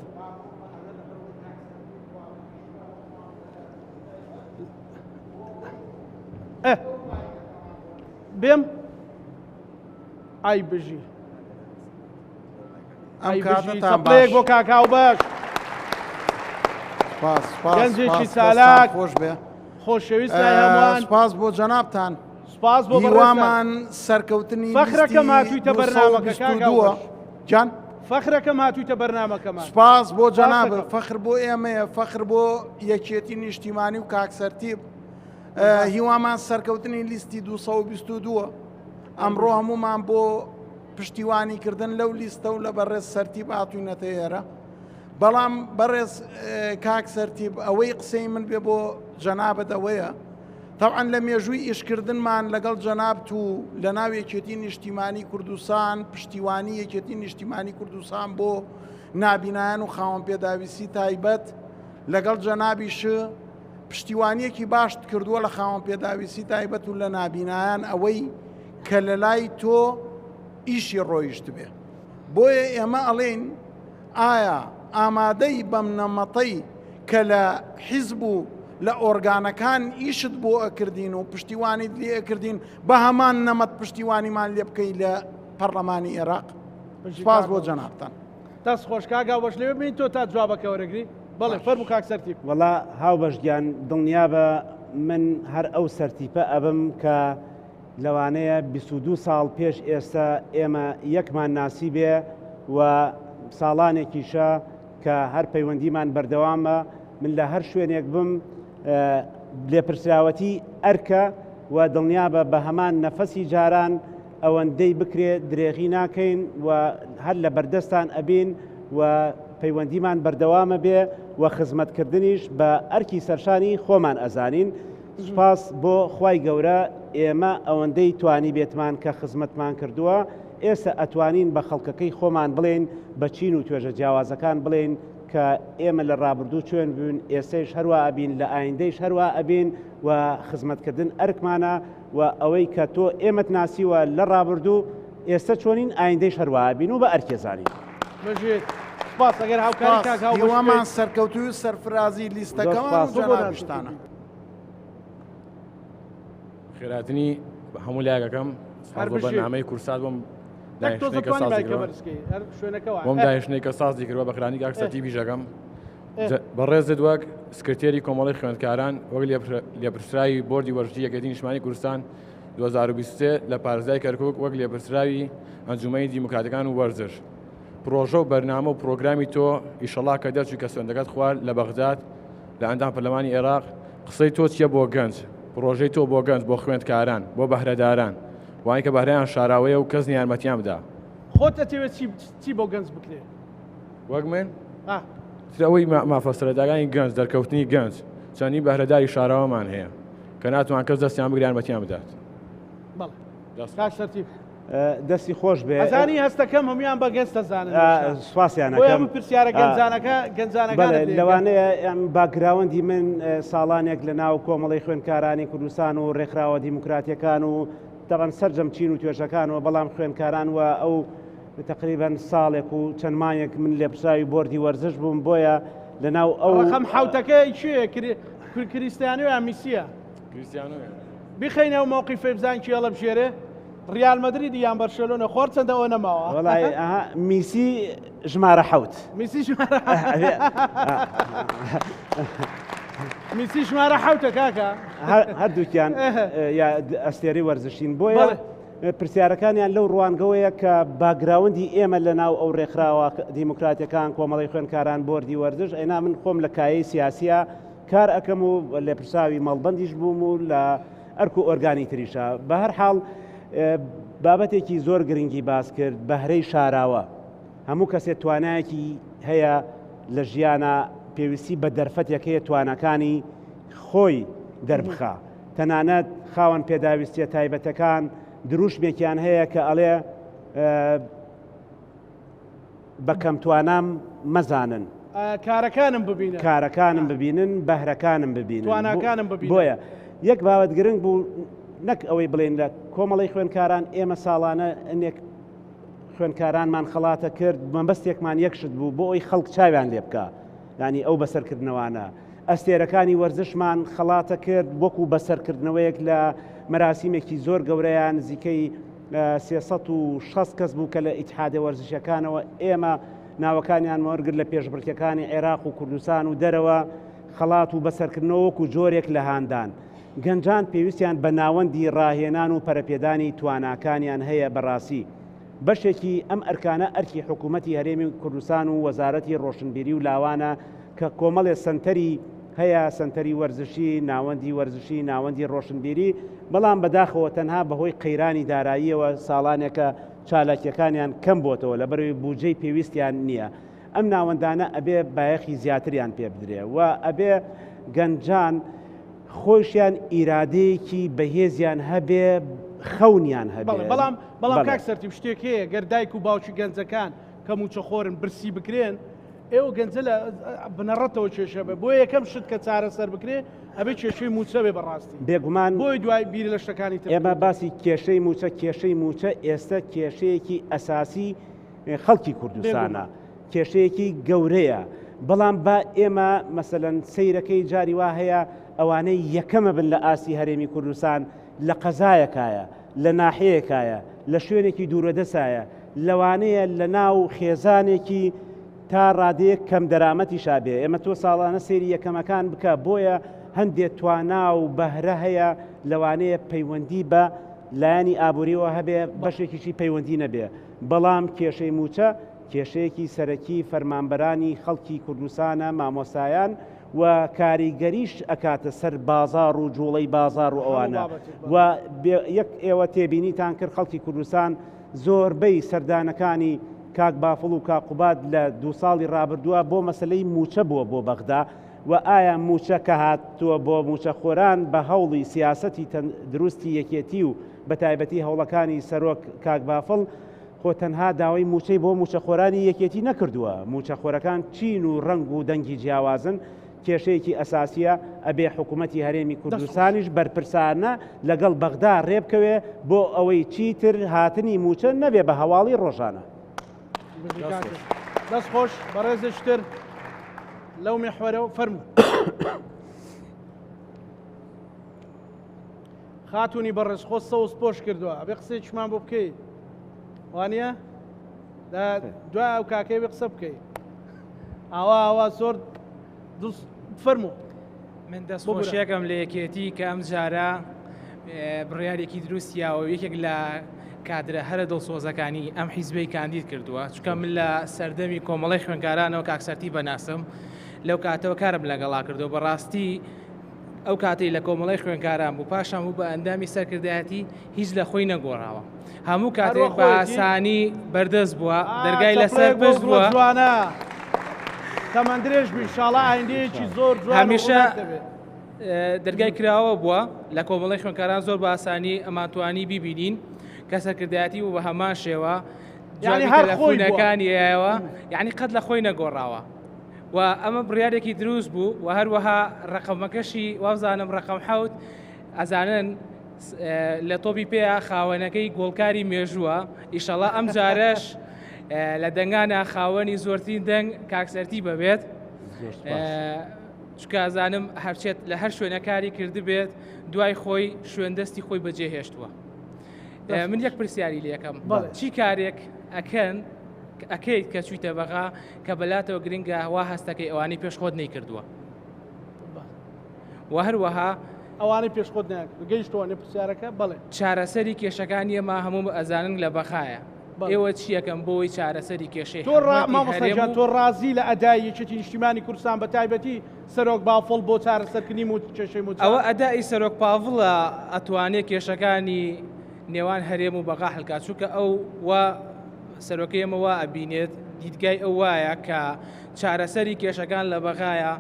بێم ئای بژی سەپلەیەک بۆ کاکاو بەش گەنجێکی چالاک خۆش بێ خۆشەویست هەمووان سپاس بۆ جەنابتان سپاس بۆ هیوامان سەرکەوتنی فەخرەکەم هاتوویتە بەرنامەکە کاکاو جان فەخرەکەم هاتوویتە بەرنامەکەمان سپاس بۆ جەناب فەخر بۆ ئێمەیە فەخر بۆ یەکێتی نیشتیمانی و کاکسەرتیب هیوامان سەرکەوتنی لیستی 222 ئەمڕۆ هەمومان بۆ پشتیوانیکردن لەو لیستە و لە بەڕێز سەرتیب هاتووینەتە ئێرە بەڵام بەڕێز کاک سەرتیب ئەوەی قسەی من بێ بۆ جەنابەت ئەوەیە تەوعەن لە مێژووی ئیشکردنمان لەگەڵ جەنابت و لە ناو یەکێتی نیشتیمانی کوردستان پشتیوانی یەکێتی نیشتیمانی کوردستان بۆ نابینایان و خاوەن پێداویستی تایبەت لەگەڵ جەنابیش پشتیوانیەکی باشت کردووە لە خاوەن پێداویستی تایبەت و لە نابینایان ئەوەی کە لە لای تۆ ئیشی ڕۆیشت بێ بۆیە ئێمە ئەڵێن ئایا ئامادەی بەم نەمەتەی کە لە حیزب و لە ئۆرگانەکان ئیشت بۆ ئەکردین و پشتیوانیت لێ ئەکردین بە هەمان نەمەت پشتیوانیمان لێ بکەی لە پەرلەمانی عێراق سپاس بۆ جەنابتان دەست خۆش کاگاو بەش لێ ببین تۆ تا جوابەکە وەرەگری بەڵێ فەرموو کاک سەرتیب وەڵا هاوبەشگیان دڵنیا بە من هەر ئەو سەرتیپە ئەبم کە لەوانەیە 22 ساڵ پێش ئێستا ئێمە یەکمان ناسی بێ و ساڵانێکیشە کە هەر پەیوەندیمان بەردەوامە من لە هەر شوێنێک بم لێپرسراوەتی ئەرکە و دڵنیا بە هەمان نەفەسی جاران ئەوەندەی بکرێ درێغی ناکەین و هەر لە بەردەستان ئەبین و پەیوەندیمان بەردەوامە بێ و خزمەتکردنیش بە ئەرکی سەرشانی خۆمان ئەزانین سپاس بۆ خوای گەورە ئێمە ئەوەندەی توانی بێتمان کە خزمەتمان کردووە ئێستا ئەتوانین بە خەڵکەکەی خۆمان بڵێن بە چین و توێژە جیاوازەکان بڵێن کە ئێمە لە ڕابردوو چێن بوون ئێستەیش هەروە ئەبین لە ئایندەیش هەروە ئەبین و خزمەتکردن ئەرکمانە و ئەوەی کە تۆ ئێمەت ناسیوە لە ڕابردوو ئێستا چۆنین ئایندەیش هەروە ئەبین و بە ئەرکێزانین سپاس ئەگەر هاوکاری کاکاو هیوامان سەرکەوتوی و سەرفرازی لیستەکەمان جەنابشتانە خێراتنی هەموو لایەکەکەم بەرنامەی کورسات بۆم داهێشتنەی کە سازی کردوە بەخرانی کاک سەرتیبی ژەکەم بەڕێز دووەک سکرتێری کۆمەڵی خوێندکاران وەک لێپرسراوی بۆردی وەرزشی یەکێتی نیشتیمانی کوردستان 2023 لە پارێزای کەرکووک وەک لێپرسراوی ئەنجومەنی دیموکراتەکان و وەرزش پرۆژە و بەرنامە و پرۆگرامی تۆ ئیشەڵا کە دەرچووی کە سوێندەکەت خوارد لە بەغداد لە ئەندام پەرلەمانی عێراق قسەی تۆ چییە بۆ گەنج پرۆژەی تۆ بۆ گەنج بۆ خوێندکاران بۆ بەهرەداران وانی کە بەهرەیان شاراوەیە و کەس یارمەتیان بدا خۆت دەتەوێت چی بۆ گەنج بکرێ وەک من ئەوەی مافەسەرەداگانی گەنج دەرکەوتنی گەنج چەندی بەهرەداری شاراوەمان هەیە کە ناتوان کەس دەستیان بگرێ یارمەتیان بدات دەستی خۆش بێ ئەزانی هەستەکەم هەمویان بە گەنج دەزانن سواسیانەکەم پرسیارە گەنجانەکان لەوانەیە ئەم باگراوەندی من ساڵانێک لە ناو کۆمەڵی خوێندکارانی کوردستان و ڕێکخراوە دیموکراتیەکان و دەبەن سەرجەم چین و توێژەکانەوە بەڵام خوێندکاران و ئەو تقریبەن ساڵێک و چەند مانگێک من لێپرساوی بۆردی وەرزش بووم بۆیە لە ناو ئەو ڕقم حوتەکەی چێ کریستیانۆ یان میسیە بخەینەوە مووقیفێ بزان چی هەڵە بژێرێ ریال مەدریدی یان بەرشەلۆنە خۆر چەندەوە نەماوە وەڵای میسی ژمارە حەوت میسی ژمارە حەوتە کاکە هەردووکیان ئەستێری وەرزشین بۆیە پرسیارەکانیان لەو ڕوانگەوەیە کە باگراوەندی ئێمە لە ناو ئەو ڕێکخراوە دیموکراتیەکان کۆمەڵی خوێندکاران بۆردی وەرزش ئەینا من خۆم لە کایەی سیاسیە کار ئەەکەم و لێپرساوی مەڵبەندیش بووم و لە ئەرک و ئۆرگانی تریشە بە هەر حاڵ بابەتێکی زۆر گرنگی باس کرد بەهرەی شاراوە هەموو کەسێک توانایەکی هەیە لە ژیانە پێویستی بە دەرفەتێک هەیە توانەکانی خۆی دەربخا تەنانەت خاوەن پێداویستیە تایبەتەکان دروشمێکیان هەیە کە ئەڵێ بە کەمتوانام مەزانن کارەکانم ببینن بەهرەکانم ببینن تواناکانم ببینن بۆیە یەک بابەت گرنگ بوو نەک ئەوەی بڵێن لە کۆمەڵی خوێنکاران ئێمە ساڵانە ئەنێک خوێنکارانمان خەڵاتە کرد مەبەستێکمان یەکشت بوو بۆ ئەوی خەڵک چاویان لێ بکە ینی ئەو بەسەرکردنەوەانە ئەستێرەکانی وەرزشمان خەڵاتە کرد وەکو بەسەرکردنەوەیەک لە مەراسیمێکی زۆر گەورەیان نزیکەی 360 کەس بوو کە لە ئیتحادە وەرزشەکانەوە ئێمە ناوەکانیان وەرگرت لە پێشبڕکێکانی عێراق و کوردستان و دەرەوە خەڵات و بەسەرکردنەوە وەکو جۆرێک لە هاندان گەنجان پێویستیان بە ناوەندی ڕاهێنان و پەرەپێدانی تواناکانیان هەیە بەڕاستی بەشێکی ئەم ئەرکانە ئەرکی حکوومەتی هەرێمی کوردستان و وەزارەتی ڕۆشنبیری و لاوانە کە کۆمەڵێ سنتەری هەیە سنتەری وەرزشی ناوەندی وەرزشی ناوەندی ڕۆشنبیری بەڵام بەداخەوە تەنها بەهۆی قەیرانی داراییەوە ساڵانێکە چالاکیەکانیان کەم بۆتەوە لە بەروی بودجەی پێویستیان نییە ئەم ناوەندانە ئەبێ بایەخی زیاتریان پێ بدرێ و ئەبێ گەنجان خۆشیان ئیرادەیەکی بەهێزیان هەبێ خەونیان هەبێ بەڵام کاک سەرتیب شتێک هەیە گەر دایک و باوکی گەنجەکان کە موچەخۆرن برسی بکرێن ئێوە گەنجە لە بنەڕەتەوە کێشە بێ بۆ یەکەم شت کە چارەسەر بکرێ ئەبێ کێشەی موچە بێ بەڕاستی بێگومان بۆی دوای بیر لە شتەکانی تر ئێمە باسی کێشەی موچە ئێستا کێشەیەکی ئەساسی خەڵکی کوردستانە کێشەیەکی گەورەیە بەڵام با ئێمە مەسەلەن سەیرەکەی جاری وا هەیە ئەوانەی یەکەمە بن لە ئاسی هەرێمی کوردستان لە قەزایەکایە لە ناحەیەکایە لە شوێنێکی دوورەدەسایە لەوانەیە لە ناو خێزانێکی تا ڕادەیەک کەم دەرامەتی شابێ ئێمە تۆ ساڵانە سێری یەکەمەکان بکە بۆیە هەندێک توانا و بەهرە هەیە لەوانەیە پەیوەندی بە لایانی ئابووریەوە هەبێ بەشێکیشی پەیوەندی نەبێ بەڵام کێشەی موچە کێشەیەکی سەرەکی فەرمانبەرانی خەڵکی کوردستانە مامۆسایان و کاریگەریش ئەکاتە سەر بازار و جوڵەی بازار و ئەوانە و یەک ئێوە تێبینیتان کرد خەڵکی کوردستان زۆربەی سەردانەکانی کاک بافڵ و کاقوبات لە 2 ساڵی ڕابردووە بۆ مەسلەی موچە بووە بۆ بەغدا و ئایا موچە کە هاتووە بۆ موچەخۆران بە هەوڵی سیاسەتی دروستی یەکێتی و بە تایبەتی هەوڵەکانی سەرۆک کاک بافڵ خۆ تەنها داوای موچەی بۆ موچەخۆرانی یەکێتی نەکردووە موچەخۆرەکان چین و ڕنگ و دەنگی جیاوازن کێشەیەکی ئەساسیە ئەبێ حکوومەتی هەرێمی کوردستانیش بەرپرسانە لەگەڵ بەغدا ڕێبکەوێ بۆ ئەوەی چیتر هاتنی موچە نەبێ بە هەواڵی ڕۆژانە دەست خۆش بەڕێزشتر لەو مێحوەرە و فەرمو خاتونی بەڕێز خۆ سەوز پۆش کردووە ئەبێ قسەیەکیشمان بۆ بکەیت وانە دوای ئەو کاکەی بێ قسە بکەیت ئاوا زۆر فەرمو من دەستخۆشیەکەم لە یەکێتی کە ئەم جارە بڕیارێکی دروستیاوە یەکێک لە کادرە هەرە دڵسۆزەکانی ئەم حیزبەی کاندید کردووە چکە من لە سەردەمی کۆمەڵی خوێنکارانەوە کاکسەرتی بەناسم لەو کاتەوە کارم لەگەڵا کردو بەڕاستی ئەو کاتی لە کۆمەڵی خوێنکاران بوو پاشان بوو بە ئەندامی سەرکردایەتی هیچ لە خۆی نەگۆڕاوە هەموو کاتێک بە ئاسانی بەردەست بووە دەرگای لەسەر پشت بووە تەمەندرێژ بوو ئینشاڵڵا ئایندەیەکی زۆر هەمیشە دەرگای کراوە بووە لە کۆمەڵی خوێنکاران زۆر بە ئاسانی ئەماتوانی بیبینین کە سەرکردایەتی و بە هەمان شێوە جوانەکانیەوە یعنی قەت لە خۆی نەگۆڕاوە و ئەمە بڕیارێکی دروست بوو و هەروەها ڕقەمەکەشی وابزانم ڕقەم حەوت ئەزانن لە تۆپی پێە خاوەنەکەی گۆڵکاری مێژووە ئیشەڵا ئەم جارەش لە دەنگانە خاوەنی زۆرترین دەنگ کاکسەرتی ببێت چکە ئەزانم هەرچێت لە هەر شوێنەکاری کرد بێت دوای خۆی شوێندەستی خۆی بەجێهێشتووە من یەک پرسیاری لەکەم چی کارێک ئەکەیت کە چویتە بەغا کە بەلاتەوە گرنگە وا هەستەکەی ئەوانەی پێشخۆت نەیکردووە و هەروەها ئەوانەی پێشخۆت گەیشتوانێ پرسیارەکە بڵێ چارەسەری کێشەکانی ئێمە هەموو ئەزانن لە بەخایە ئێوە چیەکەم بۆی چارەسەری کێشەی تۆ ڕازی لە ئەدای یەکێتی نیشتیمانی کوردستان بە تایبەتی سەرۆک بافڵ بۆ چارەسەرکردنی و کێشەی ئەوە ئەدای سەرۆک پاڤڵە ئەتوانێت کێشەکانی نێوان هەرێم و بەغا هەڵکات چووکە ئەو وا سەرۆکەیەمەوە ئەبینێت دیدگای ئەو وایە کە چارەسەری کێشەکان لە بەغایە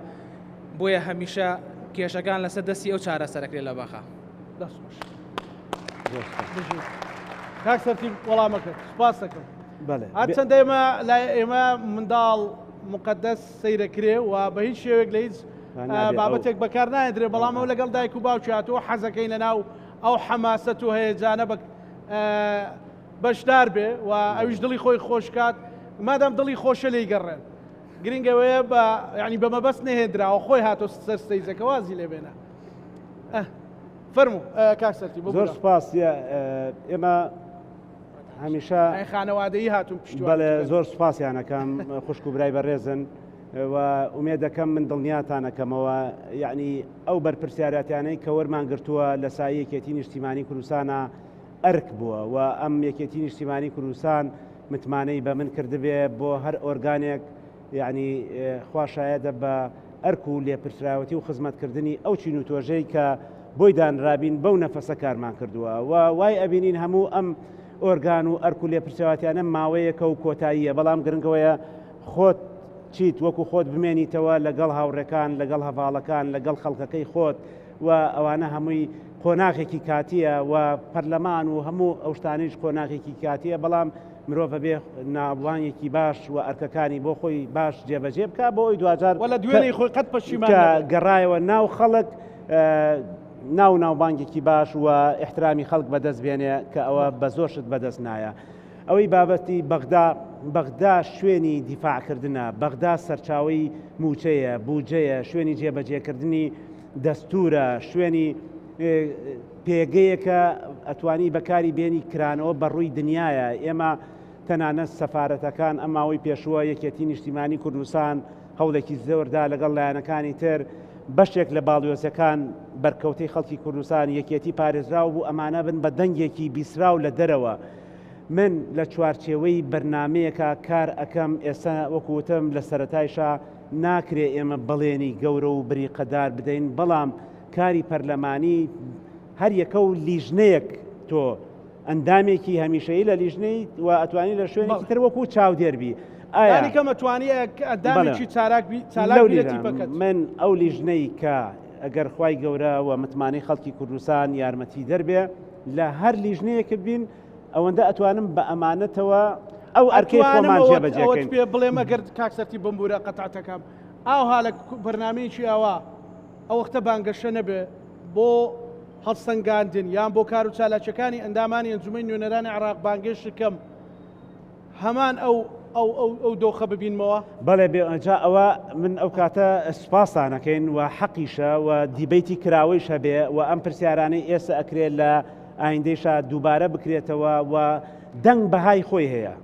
بۆیە هەمیشە کێشەکان لەسەر دەستی ئەو چارەسەرەکرێت لە بەغا کاک سەرتیب وەڵامەکەت سپاس دەکەم. بەڵێ هەرچەندە ئێمە منداڵ مقدس سەیرەکرێ و بە هیچ شێوێک لە هیچ بابەتێک بەکار نایدرێ، بەڵام ئەو لەگەڵ دایک و باوکی هاتووە حەزەکەی لەناو ئەو حەماسەت و هەیەجانە بەشدار بێ و ئەویش دڵی خۆی خۆشکات، مادام دڵی خۆشە لێی گەڕێن. گرنگەوەیە ینی بە مەبەست نەهێنراوە خۆی هاتۆ سەر ستەیجەکە وازی لێ بێنە. فەرموو کاک سەرتیب. زۆر سپاس. ئێمە هەمیشە خانەوادەیی هاتوون پشتیوان. بەڵێ زۆر سوپاسیانەکەم خوشک و برای بەڕێزن و ئومێد دەکەم من دڵنیاتانەکەمەوە یعنی ئەو بەرپرسیارەتیانەی کە وەرمان گرتووە لە سایە یەکێتی نیشتیمانی کوردستانە ئەرک بووە و ئەم یەکێتی نیشتیمانی کوردستان متمانەی بە من کردبێ بۆ هەر ئۆرگانێک یعنی خواشایەدە بە ئەرک و لێپرسراوەتی و خزمەتکردنی ئەو چین و تۆژەی کە بۆی دانرابین بەو نەفەسە کارمان کردووە و وای ئەبینین هەموو ئەم ئۆرگان و ئەرک و لێپرسراوەتیانە ماوەیەکە و کۆتاییە، بەڵام گرنگەوەیە خۆت چیت وەکو خۆت بمێنیتەوە لەگەڵ هاوڕێکان لەگەڵ هەڤاڵەکان لەگەڵ خەڵکەکەی خۆت و ئەوانە هەمووی قۆناغێکی کاتیە و پەرلەمان و هەموو ئەو شتانیش قۆناغێکی کاتیە، بەڵام مرۆڤ بێ ناوانێکی باش و ئەرکەکانی بۆ خۆی باش جێبەجێ بکە بۆ ئەوی دوجار وەلە دوێنەی خۆی قەت پەشیمان گەڕایەوە ناو خەڵک ناوبانگێکی باش و احترامی خەڵک بەدەست بێنێ کە ئەوە بە زۆرشت بەدەست نایە. ئەوەی بابەتی بەغدا شوێنی دیفاعکردنە، بەغدا سەرچاوی موچەیە، بوجەیە، شوێنی جێبەجێکردنی دەستورە، شوێنی پێگەیەکە ئەتوانی بەکاری بێنی کرانەوە بەڕووی دنیاە. ئێمە تەنانەت سەفارەتەکان ئەماوەی پێشووە یەکێتی نیشتیمانی کوردستان هەوڵێکی زۆردا لەگەڵ لایەنەکانی تر بەشێک لە باڵیۆزەکان بەرکەوتەی خەڵکی کوردستان یەکێتی پارێزراو بوو ئەمانە بن بە دەنگێکی بیسراو لە دەرەوە. من لە چوارچێوەی بەرنمەیەکە کار ئەەکەم ئێستا وەکوتم لە سەرەتایشە ناکرێ ئێمە بەڵێنی گەورە و بریقەدار بدەین، بەڵام کاری پەرلەمانی هەر یەکە و لیژنەیەک تۆ ئەندامێکی هەمیشەیی لە لیژنەی و ئەتوانی لە شوێنێکی تر وەکو چاودێربی ئەدامێکی چالاک من ئەو لیژنەی کە ئەگەر خوای گەورە و متمانەی خەڵکی کوردستان یارمەتی دەربێ لە هەر لیژنەیەکت بین ئەوەندە ئەتوانم بە ئەمانەتەوە ئەو ئەرکەی خۆمان جێبەجێکەین. پێ بڵێم ئەگەر کاکسەرتی بمبورە قەتعاتەکەم ئاها لە بەرنامەیەکی ئەوە ئەو وەختە بانگەشە نەبێ بۆ هەڵسەنگاندن یان بۆ کار و چالاکیەکانی ئەندامانی ئەنجومەی نوێنەرانی عێراق بانگێشت کەم هەمان ئەو دۆخە ببینمەوە. بەڵێ بێجا ئەوە من ئەو کاتە سوپاسانەکەین و حەقیشە و دیبەیتی کراوەیش هەبێ و ئەم پرسیارانەی ئێستا ئەکرێت لە ئایندەیشە دووبارە بکرێتەوە و دەنگ بەهای خۆی هەیە.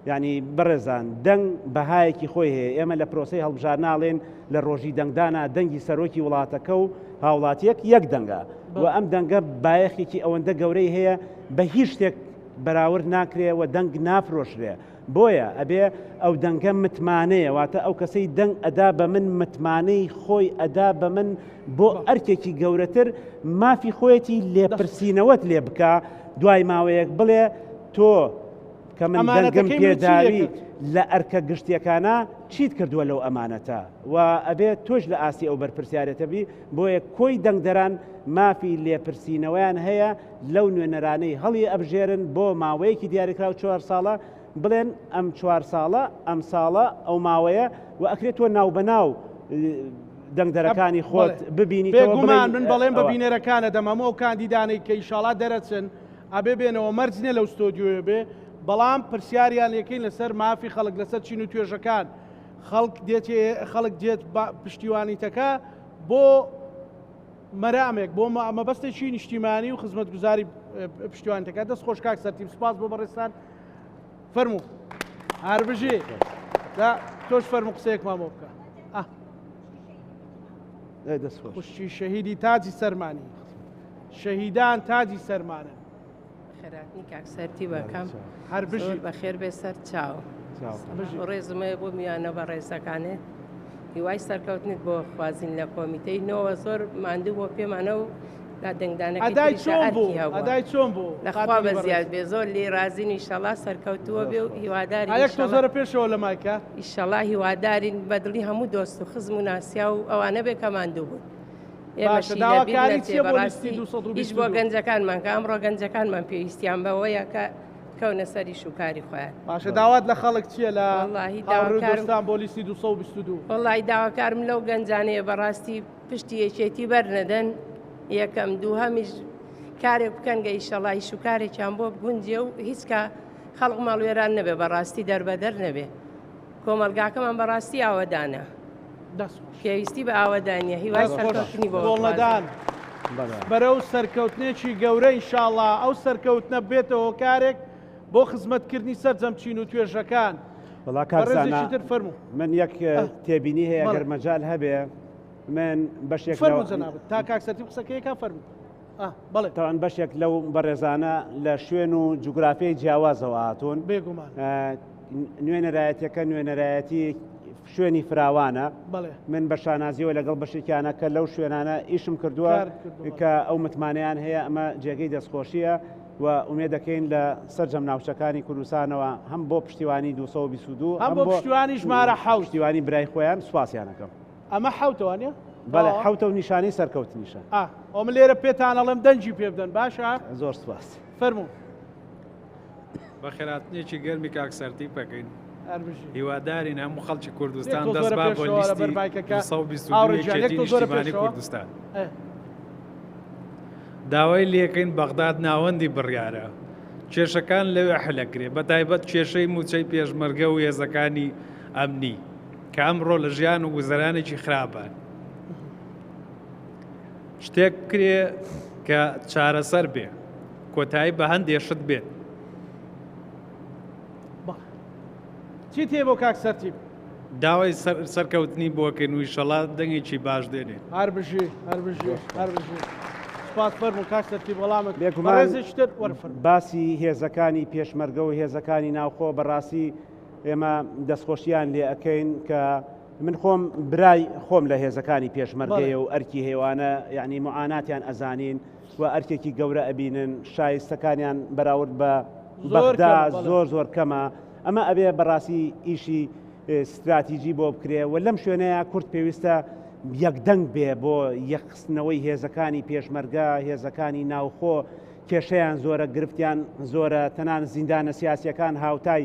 یعنی بەڕێزان دەنگ بەهایەکی خۆی هەیە. ئێمە لە پرۆسەی هەڵبژارناڵێن لە ڕۆژی دەنگدانا دەنگی سەرۆکی وڵاتەکە و هاوڵاتیەک یەک دەنگە و ئەم دەنگە بایەخێکی ئەوەندە گەورەی هەیە بە هیچ شتێک بەراورد ناکرێ و دەنگ نافرۆشرێ. بۆیە ئەبێ ئەو دەنگە متمانەیە واتە ئەو کەسەی دەنگ ئەدا بە من متمانەی خۆی ئەدا بە من بۆ ئەرکێکی گەورەتر مافی خۆیەتی لێپرسینەوەت لێ بکە دوای ماوەیەک بڵێ تۆ کە من دەنگم پێداوی لە ئەرکە گشتیەکانە چیت کردووە لەو ئەمانەتە و ئەبێت تۆش لە ئاسی ئەو بەرپرسیارەتەبی بۆیە کۆی دەنگدەران مافی لێپرسینەوەیان هەیە لەو نوێنەرانەی هەڵی ئەبژێرن بۆ ماوەیەکی دیاریکراو 4 ساڵە بڵێن ئەم 4 ساڵە ئەم ساڵە ئەو ماوەیە و ئەکرێتەوە ناو بەناو دەنگدەرەکانی خۆت ببینی بێگومان من بەڵێم بە بینەرەکانە دەمەمە و کاندیدانەی کە ئیشاڵا دەرەچن ئەبێ بێنەوە مەرجنێ لەو ستۆدیۆیە بێ بەڵام پرسیاریان یەکەین لەسەر مافی خەڵک لەسەر چین و توێژەکان خەڵک دێت پشتیوانیتەکە بۆ مەرامێک بۆ مەبەستێکی نیشتیمانی و خزمەتگوزاری پشتیوانیتەکە دەست خۆش کاک سەرتیب سپاس بۆ بەڕێستان فەرموو هەربژێ تۆش فەرموو قسەیەکمان بۆ بکە خوشتی شەهیدی تاجی سەرمانی شەهیدان تاجی سەرمانن خێراتنی کاک سەرتیبەکەم هەربژی بەخێر بێ سەر چاو ڕێزمەیە بۆ میانە بە ڕێزەکانێت هیوای سەرکەوتنت بۆ خوازین لە کۆمیتەی نەوە زۆر ماندوو بۆ پێمانە و لا ئەدای چۆن بوو لەخوا بە زیاد بێ زۆر لێ رازین ئیشەڵا سەرکەوتووە بێ و هیواداری تۆ زۆرە پێشەوە لە مایکە ئیشەڵا هیوادارین بەدڵی هەموو دۆست و خزم و ناسیا و ئەوانە بێ کە ماندوو بوون ئێمەشی لەبیر نەچێ بەڕاستی هیچ بۆ گەنجەکانمان کە ئەمڕۆ گەنجەکانمان پێویستیان بەوەیە کە کەونە سەری شوکاری خۆیان. باشە داوات لە خەڵک چییە لە داواکارستان بۆ لیستی 222 وڵی داواکارم لەو گەنجانەیە بەڕاستی پشتی یەکێتی بەرنەدەن یەکەم دوو هەمیش کارێک بکەن گە ئیشەڵی شوکارێکیان بۆ بگونجێ و هیچ کە خەڵق ماڵوێران نەبێ بەڕاستی دەربەدەر نەبێ کۆمەلگاکەمان بەڕاستی ئاوەدانە پێویستی بە ئاوەدانیە هیوای سەرکەوتنی بۆڵەدان بەرەو سەرکەوتنێکی گەورە ئینشاڵڵا ئەو سەرکەوتنە بێتەوە کارێک بۆ خزمەتکردنی سەرجەمچین و توێژەکان وڵاکارزانە فەرموو من یەک تێبینی هەیە گەر مەجال هەبێ من بەشێک تا کاکسەتی قسەکەیەکە فەرموو بەڵێ تاوان بەشێک لەو بەڕێزانە لە شوێن و جوگرافیای جیاوازەوە هاتوون بێگومان نوێنەرایەتەکە نوێنەرایەتی شوێنی فراوانە من بە شانازیەوە لەگەڵ بەشێکیانە کە لەو شوێنانە ئیشم کردووە کە ئەو متمانیان هەیە ئەمە جێگەی دەستخۆشیە و ئومێد دەکەین لە سەرجەم ناوچەکانی کوردستانەوە هەم بۆ پشتیوانی 222 هەم بۆ پشتیوانی ژمارە حەوت پشتیوانی برای خۆیان سوپاسیانەکەم ئەمە حەوتەوانە؟ بەڵێ حەوتە و نیشانەی سەرکەوتنیشە ئەو من لێرە پێتان ئەڵێم دەنجی پێ بدەن باشە؟ زۆر سوپاس فەرموو بە خێراتنێکی گەرمی کاکسەرتی بکەین هیوادارین هەموو خەڵکی کوردستان دەست با بۆ لیستی نیشتیمانی کوردستان داوای لێکەین بەغداد ناوەندی بڕیارە کێشەکان لەوێ حلەکرێ بە تایبەت کێشەی موچەی پێشمەرگە و هێزەکانی ئەمنی کە ئەمڕۆ لە ژیان و گوزەرانێکی خراپان شتێک بکرێ کە چارەسەر بێ کۆتایی بە هەندێشت بێت چی تێ بۆ کاکسەرتی داوای سەرکەوتنی بۆکەین و ئیشەڵا دەنگێکی باش دێنێ هەر بژی سپاس فەرموو کاکسەرتی وەڵامت بێکمانێزیشتر وەرفەرموو باسی هێزەکانی پێشمەرگە و هێزەکانی ناوخۆ بەڕاستی ئێمە دەستخۆشیان لێ ئەەکەین کە من خۆم برای خۆم لە هێزەکانی پێشمەرگەیە و ئەرکی هێوانە یعنی معاناتیان ئەزانین و ئەرکێکی گەورە ئەبینن شایستەکانیان بەراورد بە بەغدا زۆر کەمە ئەمە ئەبێ بەڕاستی ئیشی استراتیژی بۆ بکرێ و لەم شوێنەیە کورد پێویستە یەکدەنگ بێ بۆ یەخستنەوەی هێزەکانی پێشمەرگە هێزەکانی ناوخۆ کێشەیان زۆرە گرفتیان زۆرە تەنان زیندانە سیاسیەکان هاوتای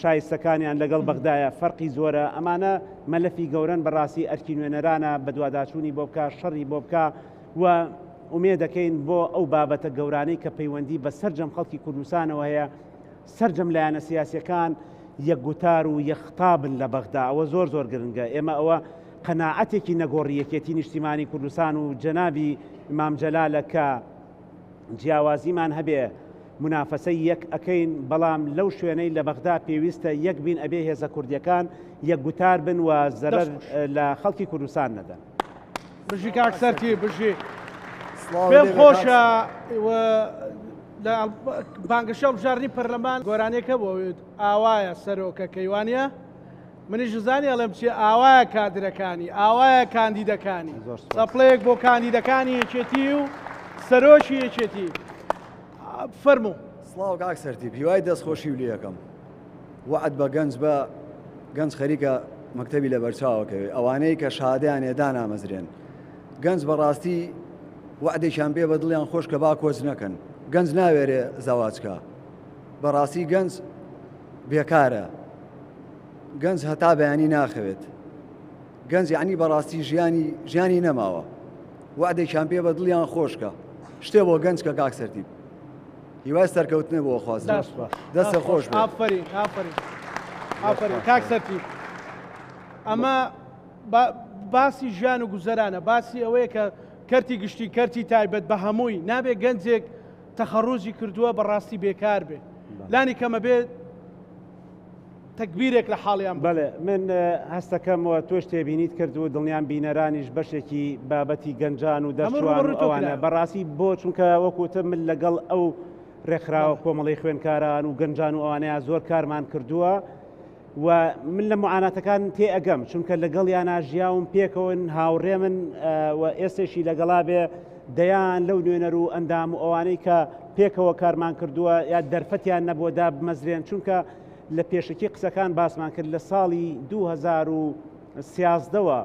شایستەکانیان لەگەڵ بەغدایە فەرقی زۆرە ئەمانە مەلەفی گەورن بەڕاستی ئەرکی نوێنەرانە بە دوواداچوونی بۆ بکە شەڕی بۆ بکە و ئومێد دەکەین بۆ ئەو بابەتە گەورانەی کە پەیوەندی بە سەرجەم خەڵکی کوردستانەوە هەیە سەرجەم لایەنە سیاسیەکان یەکگوتار و یەخطابن لە بەغدا ئەوە زۆر گرنگە ئێمە ئەوە قەناعەتێکی نەگۆڕیەکێتی نیشتیمانی کوردستان و جەنابی ئیمام جەلالە کە جیاوازیمان هەبێ منافەسەی یەک ئەەکەین بەڵام لەو شوێنەی لە بەغدا پێویستە یەک بین ئەبێ هێزە کوردیەکان یەکگوتار بن و زەرەر لە خەڵکی کوردستان نەدەن بژی کاکسەرتی بژی پێم خۆشە لە بانگەشە بژارنی پەرلەمان گۆرانێکە بۆوێت ئاوایە سەرۆکە کەیوانە منیش زانی ئەڵێم چی ئاوایە کادرەکانی ئاوایە کاندیدەکانی سەپڵەیەک بۆ کاندیدەکانی یەکێتی و سەرۆشی یەکێتی فەرموو سڵاو کاکسەرتی هیوای دەستخۆشی و لێ یەکەم وعد بە گەنج خەریکە مەکتەبی لە بەرچاوەکەوێ ئەوانەی کە شادیان ێدا نامەزرێن گەنج بەڕاستی وعدێکیان پێ بە دڵیان خۆش کە با کۆچ نەکەن گەنج ناوێرێ زەواجکە بەڕاستی گەنج بێکارە گەنج هەتا بەیانی ناخەوێت گەنج یعنی بەڕاستی ژیانی نەماوە وعدێکیان پێ بە دڵیان خۆشکە شتێ بۆ گەنج کە کاکسەرتی هیوای سەرکەوتنێ بۆ خوازن دەستە خۆش ئافرین کاکسەرتی ئەمە باسی ژیان و گوزەرانە باسی ئەوەیە کە کەرتی گشتی کەرتی تایبەت بە هەمووی نابێت گەنجێک تەخەڕوجی کردووە بەڕاستی بێکار بێ لانی کەمە بێت تەکبیرێک لە حاڵیان بڵێ من هەستەکەمەوە تۆش تێبینیت کردو دڵنیان بینەرانیش بەشێکی بابەتی گەنجان و دەرچوان ئەوانە بەڕاستی بۆ چونکە وەکوتە من لەگەڵ ئەو ڕێکخراوە کۆمەڵی خوێنکاران و گەنجان و ئەوانەیە زۆر کارمان کردووە و من لە معاناتەکان تێ ئەگەم چونکە لەگەڵ یانە ژیاوم پێکەون هاوڕێ من و ئێستێشی لەگەڵا بێ دەیان لەو نوێنەر و ئەندام و ئەوانەی کە پێکەوە کارمان کردووە یا دەرفەتیان نەبووەدا بمەزرێن چونکە لە پێشکی قسەکان باسمان کرد لە ساڵی 2013ەوە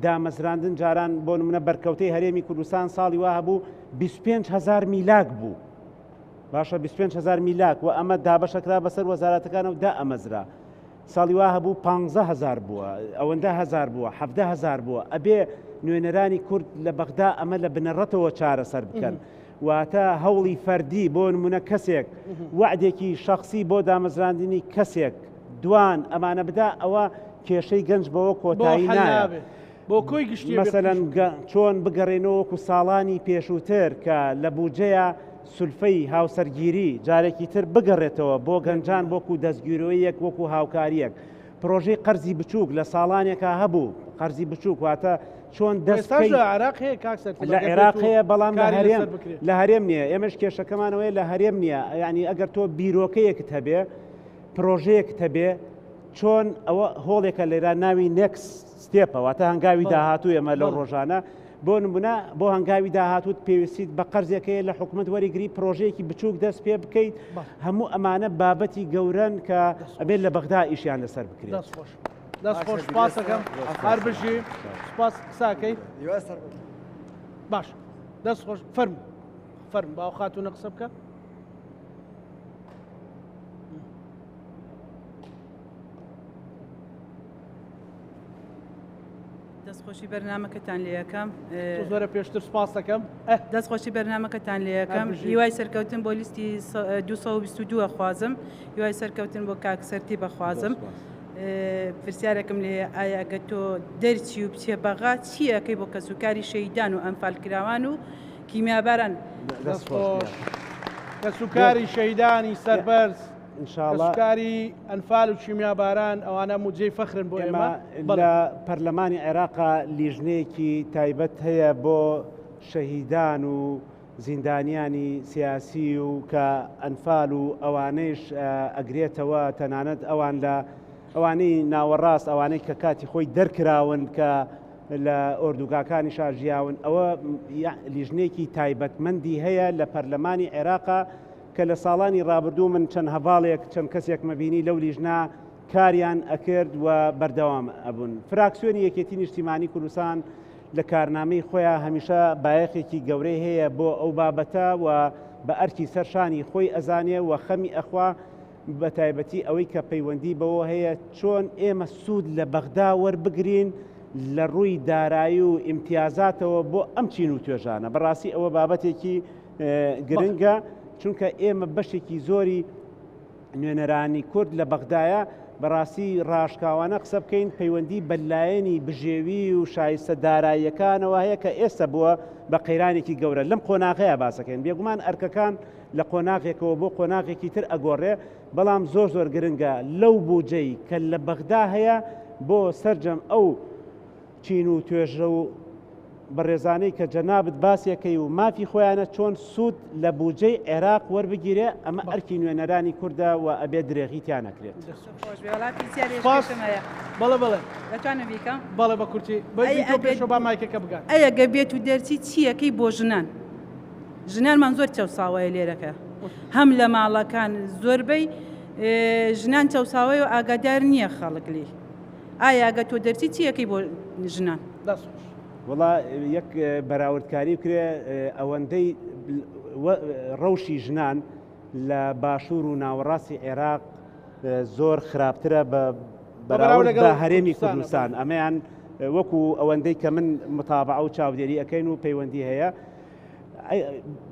دامەزراندن جاران بۆ نمونە بەرکەوتەی هەرێمی کوردستان ساڵی وا هەبوو 25,000 میلاک بوو باشە 25,000 میلاک و ئەمە دابەشەکرا بەسەر وەزارەتەکانەوە دا ئەمەزرا ساڵی وا هەبوو 15,000 بووە ئەوەندە 1000 بووە 17,000 بووە ئەبێ نوێنەرانی کورد لە بەغدا ئەمە لە بنەڕەتەوە چارەسەر بکەن واتە هەوڵی فەردی بۆ نمونە کەسێک وعدێکی شخصی بۆ دامەزراندنی کەسێک دوان ئەمانە بدا ئەوە کێشەی گەنج بەوە کۆتایی نایە بۆ کۆی گشتی مەسەلەن چۆن بگەڕێنەوە وەکو ساڵانی پێشووتر کە لە بوجەیە سولفەی هاوسەرگیری جارێکی تر بگەڕێتەوە بۆ گەنجان بۆکو دەستگیرۆیەک وەکو هاوکاریەک پرۆژەی قەرزی بچووک لە ساڵانێکە هەبوو قەرزی بچووک واتە چۆن دەستکەی لە عێراق هەیە بەڵام لە هەرێم نییە ئێمەش کێشەکەمانەوەی لە هەرێم نییە ینی ئەگەر تۆ بیرۆکەیەکت هەبێ پرۆژەیەکت هەبێ چۆن ئەوە هۆڵێکە لێرا ناوی نێکس ستێپەوە تا هەنگاوی داهاتوو ئێمە لەو ڕۆژانە بۆ نمونە بۆ هەنگاوی داهاتوت پێویستیت بە قەرزێکەیە لە حکومت وەریگری پرۆژەیەکی بچووک دەست پێ بکەیت هەموو ئەمانە بابەتی گەورن کە ئەبێت لە بەغدا ئیشیان لەسەر بکرێت دەستخۆش سپاسەکەم هەر بژی سپاس قساکەی باش دەستخۆش فەرم باو خاتونە قسە بکە دەستخۆشی بەرنامەکەتان لێ یەکەم زۆرە پێشتر سپاس دەکەم دەستخۆشی بەرنامەکەتان لێ یەکەم هیوای سەرکەوتن بۆ لیستی 222 خوازم هیوای سەرکەوتن بۆ کاکسەرتی بەخوازم پرسیارێکم لێ ئایا ئەگە تۆ دەرچی و بچێ بەغا چیەکەی بۆ کەسوکاری شەیدان و ئەمفالکراوان و کیمیاباران کەسوکاری شەیدانی سەربەرز کەسوکاری ئەنفال و کیمیاباران ئەوانە موجەی فەخرن بۆ ئێمە لە پەرلەمانی عێراقا لیژنەیەکی تایبەت هەیە بۆ شەهیدان و زیندانیانی سیاسی و کە ئەنفال و ئەوانەیش ئەگرێتەوە تەنانەت ئەوان لە ئەوانەی ناوەڕاست ئەوانەی کە کاتی خۆی دەرکراون کە لە ئۆردوگاکانی شاژیاون ئەوە لیژنێکی تایبەتمەندی هەیە لە پەرلەمانی عێراقا کە لە ساڵانی ڕابردوو من چەند هەڤاڵێک چەند کەسێک مەبینی لەو لیژنا کاریان ئەکرد و بەردەوام ئەبوون فراکسیۆنی یەکێتی نیشتیمانی کوردستان لە کارنامەی خۆیان هەمیشە بایەخێکی گەورەی هەیە بۆ ئەو بابەتە و بە ئەرکی سەرشانی خۆی ئەزانێ و خەمی ئەخوا بە تایبەتی ئەوەی کە پەیوەندی بەوە هەیە چۆن ئێمە سوود لە بەغدا وەربگرین لە ڕووی دارایی و ئیمتیازاتەوە بۆ ئەم چین و توێژانە بەڕاستی ئەوە بابەتێکی گرنگە چونکە ئێمە بەشێکی زۆری نوێنەرانی کورد لە بەغدایە بەڕاستی ڕاشکاوانە قسە بکەین پەیوەندی بەلایەنی بژێوی و شایستە داراییەکانەوە هەیە کە ئێستا بووە بە قەیرانێکی گەورە لەم قۆناغەیە باسەکەین بێگومان ئەرکەکان لە قۆناغێکەوە بۆ قۆناغێکی تر ئەگۆڕێ بەڵام زۆر گرنگە لەو بوجەی کە لە بەغدا هەیە بۆ سەرجەم ئەو چین و توێژە و بەڕێزانەی کە جەنابەت باسیەکەی و مافی خۆیانە چۆن سوود لە بوجەی عێراق وەربگیرێ ئەمە ئەرکی نوێنەرانی کووردە و ئەبێ درێغیتیان نەکرێت دەتوانم بیکەم بەڵێ بە کورتی پێشەوە با مایکەکە بگات ئەیە گە بێت و دەرچی چیەکەی بۆ ژنان ژنانمان زۆر چەساوایە لێرەکە هەم لە ماڵەکان زۆربەی ژنان چەساوی و ئاگادار نییە خەڵک لێ ئایا گە تۆ دەرچی چیەکەی بۆ ژنان وڵا یەک بەراوردکاری بکرێ ئەوەندەی ڕەوشی ژنان لە باشوور و ناوەڕاستی عێراق زۆر خراپترە بەراورد بە هەرێمی کوردستان ئەمەیان وەکو ئەوەندەی کە من متابعە و چاودێری ئەەکەین و پەیوەندی هەیە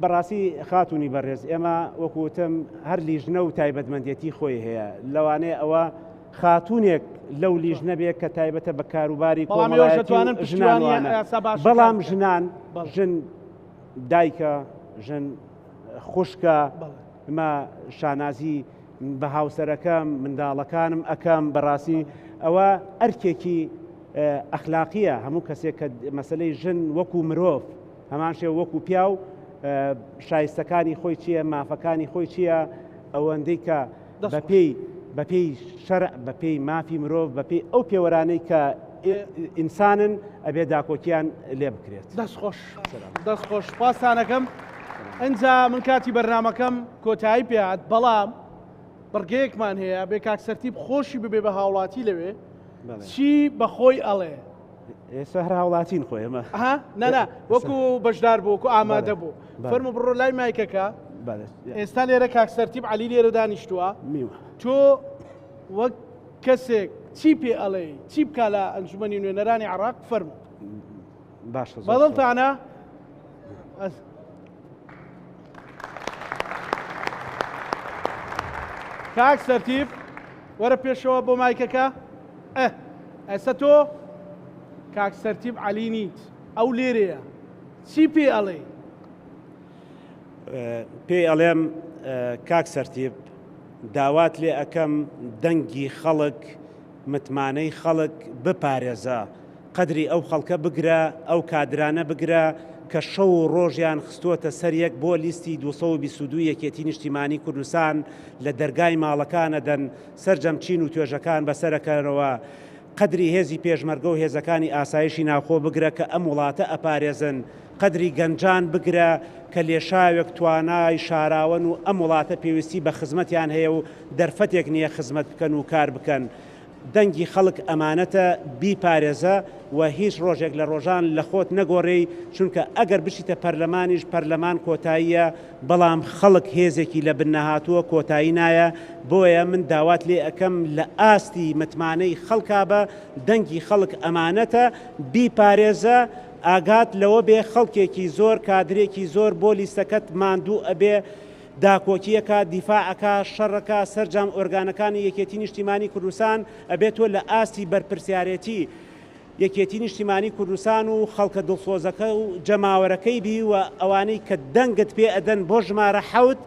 بەڕاستی خاتونی بەڕێز ئێمە وەکوتم هەر لیژنە و تایبەتمەندێتی خۆی هەیە لەوانەیە ئەوە خاتونێک لەو لیژ نەبێت کە تایبەتە بە کاروباری بەڵام ژنان ژن دایکە ژن خوشکە مە شانازی بە هاوسەرەکەم منداڵەکانم ئەەکەم بەڕاستی ئەوە ئەرکێکی ئەخلاقیە هەموو کەسێک کە مەسلەی ژن وەکو مرۆڤ هەمان شێ وەکو پیا و شایستەکانی خۆی چییە مافەکانی خۆی چییە ئەوەندەی کە بەپێی شەرع بەپێی مافی مرۆڤ بەپێی ئەو پێوەرانەی کە ئینسانن ئەبێ داکۆکیان لێ بکرێت دەستخۆش پاسانەکەم ئەنجا من کاتی بەرنامەکەم کۆتایی پێات بەڵام بڕگەیەکمان هەیە بێ کاکسەرتیب خۆشی ببێ بە هاوڵاتی لەوێ چی بەخۆی ئەڵێ ئێستا هەر هاوڵاتین خۆی ئەمە نەنا وەکو بەشدار بوو وەکو ئامادە بوو فەرمو بڕۆ لای مایکەکە ئێستا لێرە کاکسەرتیب عەلی لێرە دانیشتووە تۆ وەک کەسێک چی پێ ئەڵێ چی بکا لە ئەنجومەنی نوێنەرانی عێراق فەرمو باشە بەدڵتانە کاکسەرتیب وەرە پێشەوە بۆ مایکەکە ئێستا تۆ کاکسەرتیب عەلی نیت ئەو لێرەیە چی پێ ئەڵێ پێی ئەڵێم کاکسەرتیب داوات لێ ئەەکەم دەنگی خەڵک متمانەی خەڵک بپارێزە قەدری ئەو خەڵکە بگرە ئەو کادرانە بگرە کە شەو و ڕۆژیان خستووەتە سەریەک بۆ لیستی 222 یەکێتی نیشتیمانی کوردستان لە دەرگای ماڵەکانە دەن سەرجەم چین و توێژەکان بەسەرەکەنەوە قەدری هێزی پێشمەرگە و هێزەکانی ئاسایشی ناوخۆ بگرە کە ئەم وڵاتە ئەپارێزن قەدری گەنجان بگرە کە لێشاوێک توانای شاراون و ئەم وڵاتە پێویستی بە خزمەتیان هەیە و دەرفەتێک نییە خزمەت بکەن و کار بکەن دەنگی خەڵک ئەمانەتە بیپارێزە و هیچ ڕۆژێک لە ڕۆژان لە خۆت نەگۆڕی چونکە ئەگەر بشیتە پەرلەمانیش پەرلەمان کۆتاییە بەڵام خەڵک هێزێکی لە بنەهاتووە کۆتایی نایە بۆیە من داوات لێ ئەەکەم لە ئاستی متمانەی خەڵکا بە دەنگی خەڵک ئەمانەتە بیپارێزە ئاگات لەوە بێ خەڵکێکی زۆر کادرێکی زۆر بۆ لیستەکەت ماندوو ئەبێ داکۆکیەکە دیفاعەکە شەڕەکە سەرجام ئۆرگانەکانی یەکێتی نیشتیمانی کوردستان ئەبێتۆ لە ئاستی بەرپرسیارەتی یەکێتی نیشتیمانی کوردستان و خەڵکە دڵسۆزەکە و جەماوەرەکەی بی و ئەوانەی کە دەنگت پێ ئەدەن بۆ ژمارە حەوت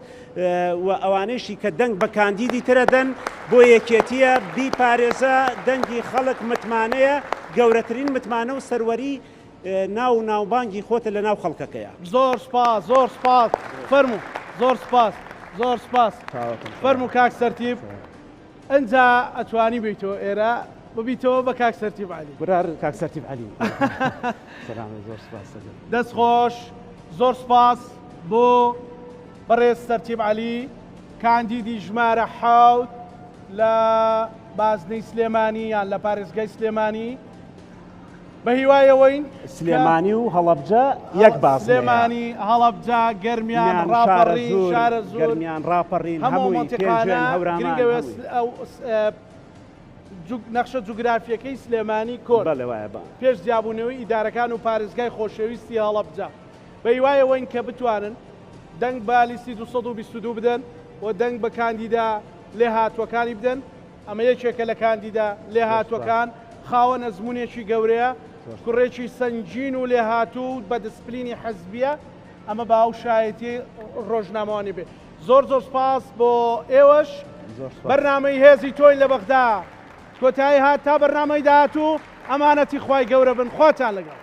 و ئەوانەیشی کە دەنگ بە کاندیدی ترەدەن بۆ یەکێتیە بیپارێزە دەنگی خەڵک متمانەیە گەورەترین متمانە و سەروەری ناو ناوبانگی خۆتە لە ناو خەڵکەکەیە زۆر سپاس زۆر سپاس فەرموو زۆر سپاس زۆر سپاس فەرموو کاکسەرتیب ئەنجا ئەتوانی بیتەوە ئێرە ببیتەوە بە کاکسەرتیب عەلی برار کاکسەرتیب عەلی زۆر سپاس دەستخۆش زۆر سپاس بۆ بەڕێز سەرتیب عەلی کاندیدی ژمارە حەوت لە بازنەی سلێمانی یان لە پارێزگای سلێمانی بە هیوایەوەین سلێمانی و هەڵەبجە یەک باز سلێمانی هەڵەبجە گەرمیان ڕاپەڕین شارە زۆر گەرمیان ڕاپەڕین هەموو مۆنتیقانە گرنگەوێ نەخشە جوگرافیەکەی سلێمانی کۆر پێش زیابوونەوەی ئیدارەکان و پارێزگای خۆشەویستی هەڵەبجە بە هیوایەوەین کە بتوانن دەنگ بە لیستی 222 بدەن و دەنگ بە کاندیدا لێ هاتووەکانی بدەن ئەمە یەکێکە لە کاندیدا لێ هاتووەکان خاوەن ئەزمونێکی گەورەیە کوڕێکی سنجین و لێ هاتوو بە دسپلینی حەزبیە ئەمە باو شایەتی ڕۆژنامەوانی بێ زۆر زۆر سپاس بۆ ئێوەش بەرنامەی هێزی تۆی لە بەغدا کۆتایی هات تا بەرنامەی داهاتوو ئەمانەتی خوای گەورە بن خواتان لەگەڵ